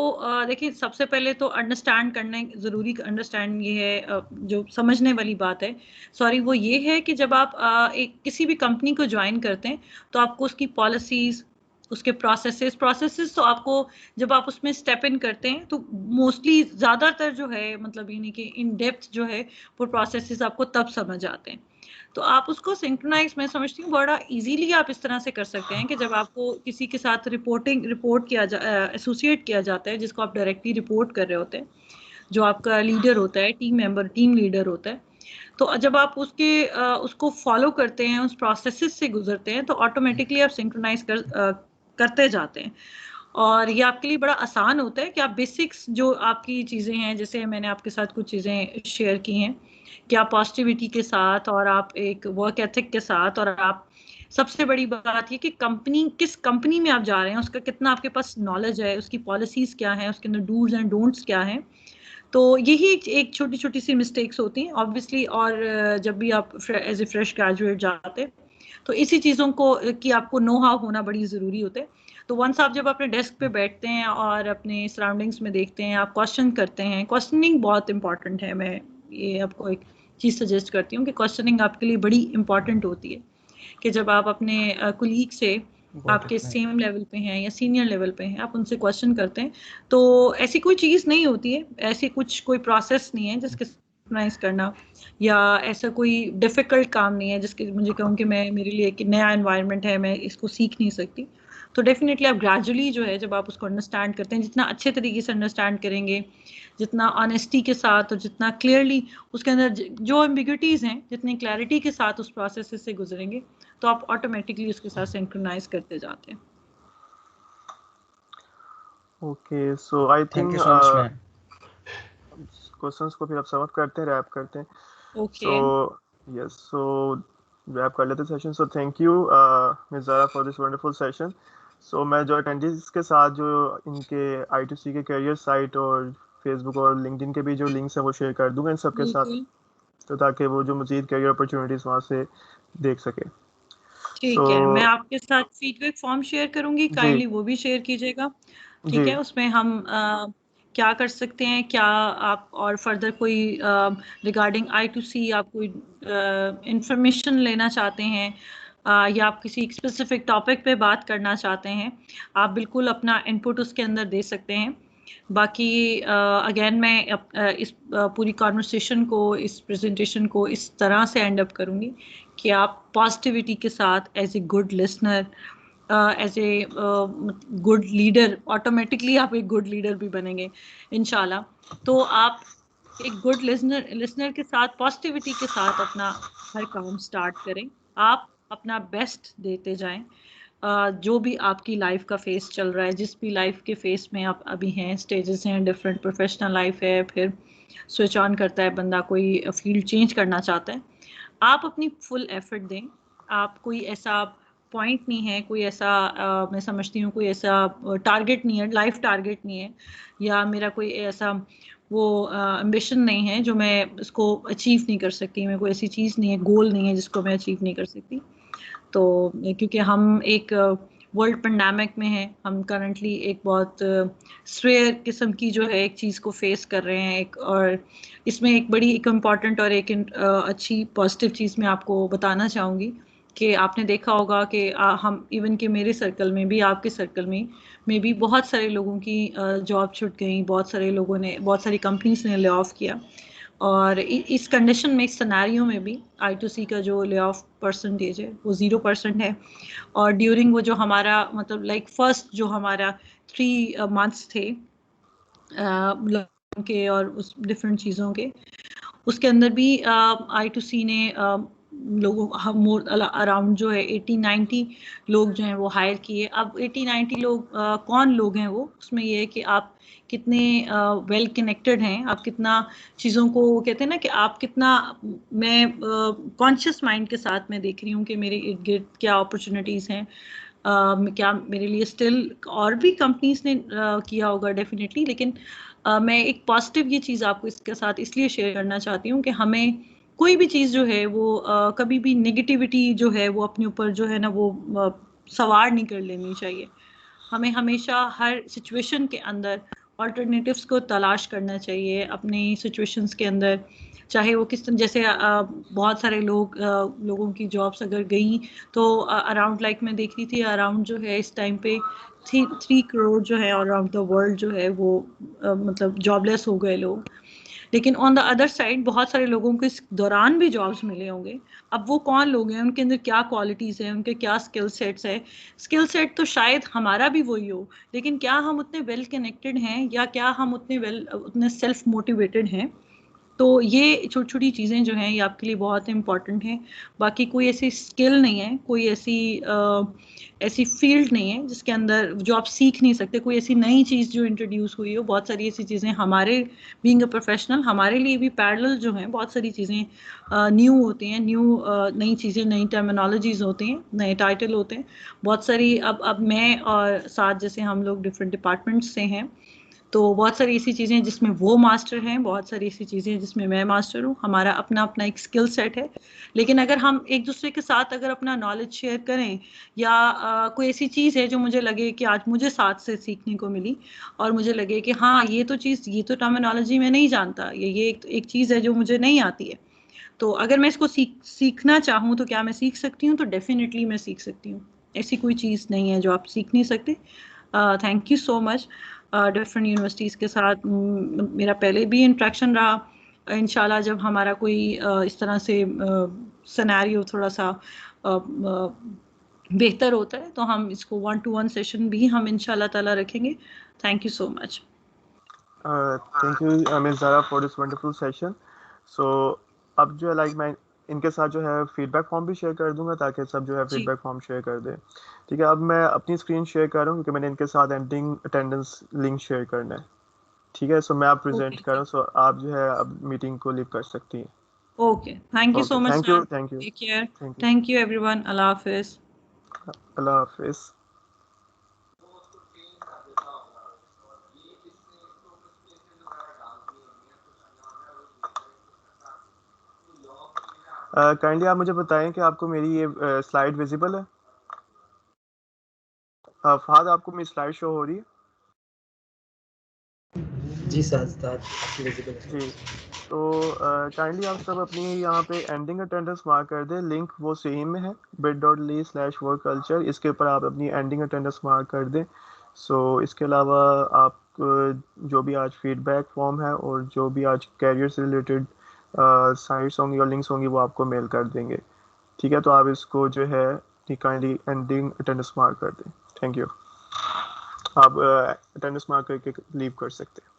देखिए, सबसे पहले तो अंडरस्टैंड करना ज़रूरी, अंडरस्टैंड ये है जो समझने वाली बात है, सॉरी, वो ये है कि जब आप एक किसी भी कंपनी को ज्वाइन करते हैं तो आपको उसकी पॉलिसीज़, उसके प्रोसेसेस तो आपको जब आप उसमें स्टेप इन करते हैं तो मोस्टली ज़्यादातर जो है मतलब यानी कि इन डेप्थ जो है वो प्रोसेसेस आपको तब समझ आते हैं। तो आप उसको सिंक्रोनाइज, मैं समझती हूँ बड़ा इजीली आप इस तरह से कर सकते हैं कि जब आपको किसी के साथ रिपोर्ट किया एसोसिएट किया जाता है, जिसको आप डायरेक्टली रिपोर्ट कर रहे होते हैं, जो आपका लीडर होता है, टीम लीडर होता है, तो जब आप उसको फॉलो करते हैं, उस प्रोसेसेस से गुजरते हैं, तो ऑटोमेटिकली आप सिंक्रोनाइज करते जाते हैं और ये आपके लिए बड़ा आसान होता है कि आप बेसिक्स जो आपकी चीज़ें हैं, जैसे मैंने आपके साथ कुछ चीज़ें शेयर की हैं कि आप पॉजिटिविटी के साथ और आप एक वर्क एथिक के साथ, और आप सबसे बड़ी बात ये कि किस कंपनी में आप जा रहे हैं, उसका कितना आपके पास नॉलेज है, उसकी पॉलिसीज़ क्या हैं, उसके अंदर डूज एंड डोंट्स क्या हैं। तो यही एक छोटी छोटी सी मिस्टेक्स होती हैं ऑब्वियसली, और जब भी आप एज ए फ्रेश ग्रेजुएट जाते हैं तो इसी चीज़ों को कि आपको नो हाउ होना बड़ी ज़रूरी होता है। तो वंस आप जब अपने डेस्क पे बैठते हैं और अपने सराउंडिंग्स में देखते हैं, आप क्वेश्चन करते हैं, क्वेश्चनिंग बहुत इंपॉर्टेंट है। मैं ये आपको एक चीज़ सजेस्ट करती हूँ कि क्वेश्चनिंग आपके लिए बड़ी इंपॉर्टेंट होती है कि जब आप अपने कुलीग से आपके सेम लेवल पे हैं या सीनियर लेवल पे हैं, आप उनसे क्वेश्चन करते हैं, तो ऐसी कोई चीज़ नहीं होती है, ऐसी कोई प्रोसेस नहीं है जिसके सिंक्रोनाइज करना, या ऐसा कोई डिफ़िकल्ट काम नहीं है जिसके मुझे कहूँ कि मेरे लिए एक नया एनवायरनमेंट है, मैं इसको सीख नहीं सकती। तो डेफिनेटली आप ग्रेजुअली जो है जब आप उसको अंडरस्टैंड करते हैं, जितना अच्छे तरीके से अंडरस्टैंड करेंगे, जितना ऑनेस्टी के साथ और जितना क्लियरली उसके अंदर जो एम्बिग्यूटीज़ हैं, जितनी क्लैरिटी के साथ उस प्रोसेस से गुजरेंगे, तो आप ऑटोमेटिकली उसके साथ सिंक्रोनाइज करते जाते हैं।
Okay, so I think questions को फिर आप समअप करते हैं, रैप करते हैं।
ओके,
यस, सो रैप कर लेते हैं session. So thank you miss Zara for this wonderful session. So मैं जो अटेंडेंट्स के साथ जो इनके I2C के करियर साइट और फेसबुक और लिंक्डइन के भी जो लिंक्स हैं वो शेयर कर दूंगा इन सबके साथ, तो ताकि वो जो मजीद करियर अपॉर्चुनिटीज वहाँ से देख सके।
ठीक है, मैं आपके साथ फीडबैक फॉर्म शेयर करूंगी, काइंडली वो भी शेयर कीजिएगा। ठीक है, उसमें हम क्या कर सकते हैं, क्या आप और फर्दर कोई रिगार्डिंग I2C आप कोई इंफॉर्मेशन लेना चाहते हैं या आप किसी स्पेसिफिक टॉपिक पे बात करना चाहते हैं, आप बिल्कुल अपना इनपुट उसके अंदर दे सकते हैं। बाकी अगेन मैं इस पूरी कॉन्वर्सेशन को, इस प्रेजेंटेशन को इस तरह से एंड अप करूँगी कि आप पॉजिटिविटी के साथ as a good listener, as a good leader, automatically आप एक गुड लीडर भी बनेंगे इंशाल्लाह। तो आप एक गुड लिसनर के साथ, पॉजिटिविटी के साथ अपना हर काम स्टार्ट करें, आप अपना बेस्ट देते जाएं। जो भी आपकी लाइफ का फेस चल रहा है, जिस भी लाइफ के फेस में आप अभी हैं, स्टेजेस हैं, डिफरेंट प्रोफेशनल लाइफ है, फिर स्विच ऑन करता है बंदा, कोई फील्ड चेंज करना चाहता है, आप अपनी फुल एफर्ट दें। आप कोई ऐसा पॉइंट नहीं है, कोई ऐसा मैं समझती हूँ कोई ऐसा टारगेट नहीं है, लाइफ टारगेट नहीं है, या मेरा कोई ऐसा वो एम्बिशन नहीं है जो मैं इसको अचीव नहीं कर सकती, मैं कोई ऐसी चीज़ नहीं है, गोल नहीं है जिसको मैं अचीव नहीं कर सकती। तो क्योंकि हम एक वर्ल्ड पेंडेमिक में हैं, हम करंटली एक बहुत स्वेयर किस्म की जो है एक चीज़ को फेस कर रहे हैं, और इसमें एक बड़ी एक इम्पॉर्टेंट और एक अच्छी पॉजिटिव चीज़ मैं आपको बताना चाहूँगी कि आपने देखा होगा कि हम इवन कि मेरे सर्कल में भी, आपके सर्कल में भी बहुत सारे लोगों की जॉब छूट गई, बहुत सारे लोगों ने, बहुत सारी कंपनीज ने ले ऑफ किया, और इस कंडीशन में, इस सिनेरियो में भी I2C का जो ले ऑफ परसेंटेज है वो 0% है। और ड्यूरिंग वो जो हमारा मतलब लाइक फर्स्ट जो हमारा 3 मंथ्स थे के और उस डिफरेंट चीज़ों के, उसके अंदर भी I2C ने लोगों हम मोर अराउंड जो है 80-90 लोग जो हैं वो हायर किए। अब 80-90 लोग कौन लोग हैं वो, उसमें ये है कि आप कितने वेल कनेक्टेड हैं, आप कितना चीज़ों को कहते हैं ना कि आप कितना, मैं कॉन्शियस माइंड के साथ मैं देख रही हूँ कि मेरे इर्द गिर्द क्या अपॉर्चुनिटीज़ हैं, क्या मेरे लिए स्टिल और भी कंपनीज ने किया होगा डेफिनेटली, लेकिन मैं एक पॉजिटिव ये चीज़ आपको इसके साथ इसलिए शेयर करना चाहती हूँ कि हमें कोई भी चीज़ जो है वो कभी भी नेगेटिविटी जो है वो अपने ऊपर जो है ना वो सवार नहीं कर लेनी चाहिए। हमें हमेशा हर सिचुएशन के अंदर ऑल्टरनेटिव्स को तलाश करना चाहिए अपनी सिचुएशंस के अंदर, चाहे वो किस तरह, जैसे बहुत सारे लोगों की जॉब्स अगर गई तो अराउंड लाइक मैं देख रही थी अराउंड जो है इस टाइम पे 3 करोड़ जो है अराउंड द वर्ल्ड जो है वो मतलब जॉबलेस हो गए लोग। लेकिन ऑन द अदर साइड बहुत सारे लोगों को इस दौरान भी जॉब्स मिले होंगे। अब वो कौन लोग हैं, उनके अंदर क्या क्वालिटीज़ हैं, उनके क्या स्किल सेट्स है। स्किल सेट तो शायद हमारा भी वही हो, लेकिन क्या हम उतने वेल कनेक्टेड हैं या क्या हम उतने सेल्फ मोटिवेटेड हैं। तो ये छोटी छोटी चीज़ें जो हैं ये आपके लिए बहुत इंपॉर्टेंट हैं। बाकी कोई ऐसी स्किल नहीं है, कोई ऐसी फील्ड नहीं है जिसके अंदर जो आप सीख नहीं सकते, कोई ऐसी नई चीज़ जो इंट्रोड्यूस हुई हो। बहुत सारी ऐसी चीज़ें हमारे बीइंग अ प्रोफेशनल हमारे लिए भी पैरेलल जो हैं बहुत सारी चीज़ें न्यू होती हैं, नई चीज़ें, नई टर्मिनोलॉजीज होती हैं, नए टाइटल होते हैं बहुत सारी। अब मैं और साथ जैसे हम लोग डिफरेंट डिपार्टमेंट्स से हैं, तो बहुत सारी ऐसी चीज़ें जिसमें वो मास्टर हैं, बहुत सारी ऐसी चीज़ें जिसमें मैं मास्टर हूँ। हमारा अपना अपना एक स्किल सेट है, लेकिन अगर हम एक दूसरे के साथ अगर अपना नॉलेज शेयर करें या कोई ऐसी चीज़ है जो मुझे लगे कि आज मुझे साथ से सीखने को मिली और मुझे लगे कि हाँ ये तो टर्मिनोलॉजी मैं नहीं जानता, ये एक चीज़ है जो मुझे नहीं आती है, तो अगर मैं इसको सीखना चाहूँ तो क्या मैं सीख सकती हूँ? तो डेफिनेटली मैं सीख सकती हूँ। ऐसी कोई चीज़ नहीं है जो आप सीख नहीं सकते। Thank you so much. Different universities के साथ मेरा पहले भी इंट्रैक्शन रहा। इंशाल्लाह जब हमारा कोई इस तरह से सिनेरियो थोड़ा सा बेहतर होता है तो हम इसको 1-to-1 सेशन भी हम इंशाल्लाह ताला रखेंगे। Thank you so much.
Thank you miss Zara for this wonderful session. So अब जो है लाइक मैं इनके साथ जो है फीडबैक फॉर्म भी शेयर कर दूंगा ताकि सब जो है
जी।
फीडबैक फॉर्म शेयर कर दें। ठीक है, अब मैं अपनी स्क्रीन शेयर कर रहा हूँ क्योंकि मैंने इनके साथ एंडिंग अटेंडेंस लिंक शेयर करना है। ठीक है, सो मैं आप प्रेजेंट कर रहा हूँ, सो आप जो है अब मीटिंग को लीव कर सकती हैं।
Okay, thank you so much
thank you,
sir.
Thank you,
take care.
Thank you,
thank you everyone. अल्लाह हाफिज।
अल्लाह हाफिज। काइंडली आप मुझे बताएं कि आपको मेरी ये स्लाइड विजिबल है? फहद, आपको मेरी स्लाइड शो हो रही है?
जी सर, विजिबल है।
जी, तो काइंडली आप सब अपनी यहाँ पे एंडिंग अटेंडेंस मार्क कर दें। लिंक वो सेम में है bit.ly/workculture, इसके ऊपर आप अपनी एंडिंग अटेंडेंस मार्क कर दें। सो इसके अलावा आप जो भी आज फीडबैक फॉर्म है और जो भी आज कैरियर से रिलेटेड साइट्स होंगी और लिंक्स होंगी वो आपको मेल कर देंगे। ठीक है, तो आप इसको जो है काइंडली एंडिंग अटेंडेंस मार्क कर दें। Thank you. आप अटेंडेंस मार्क करके लीव कर सकते हैं।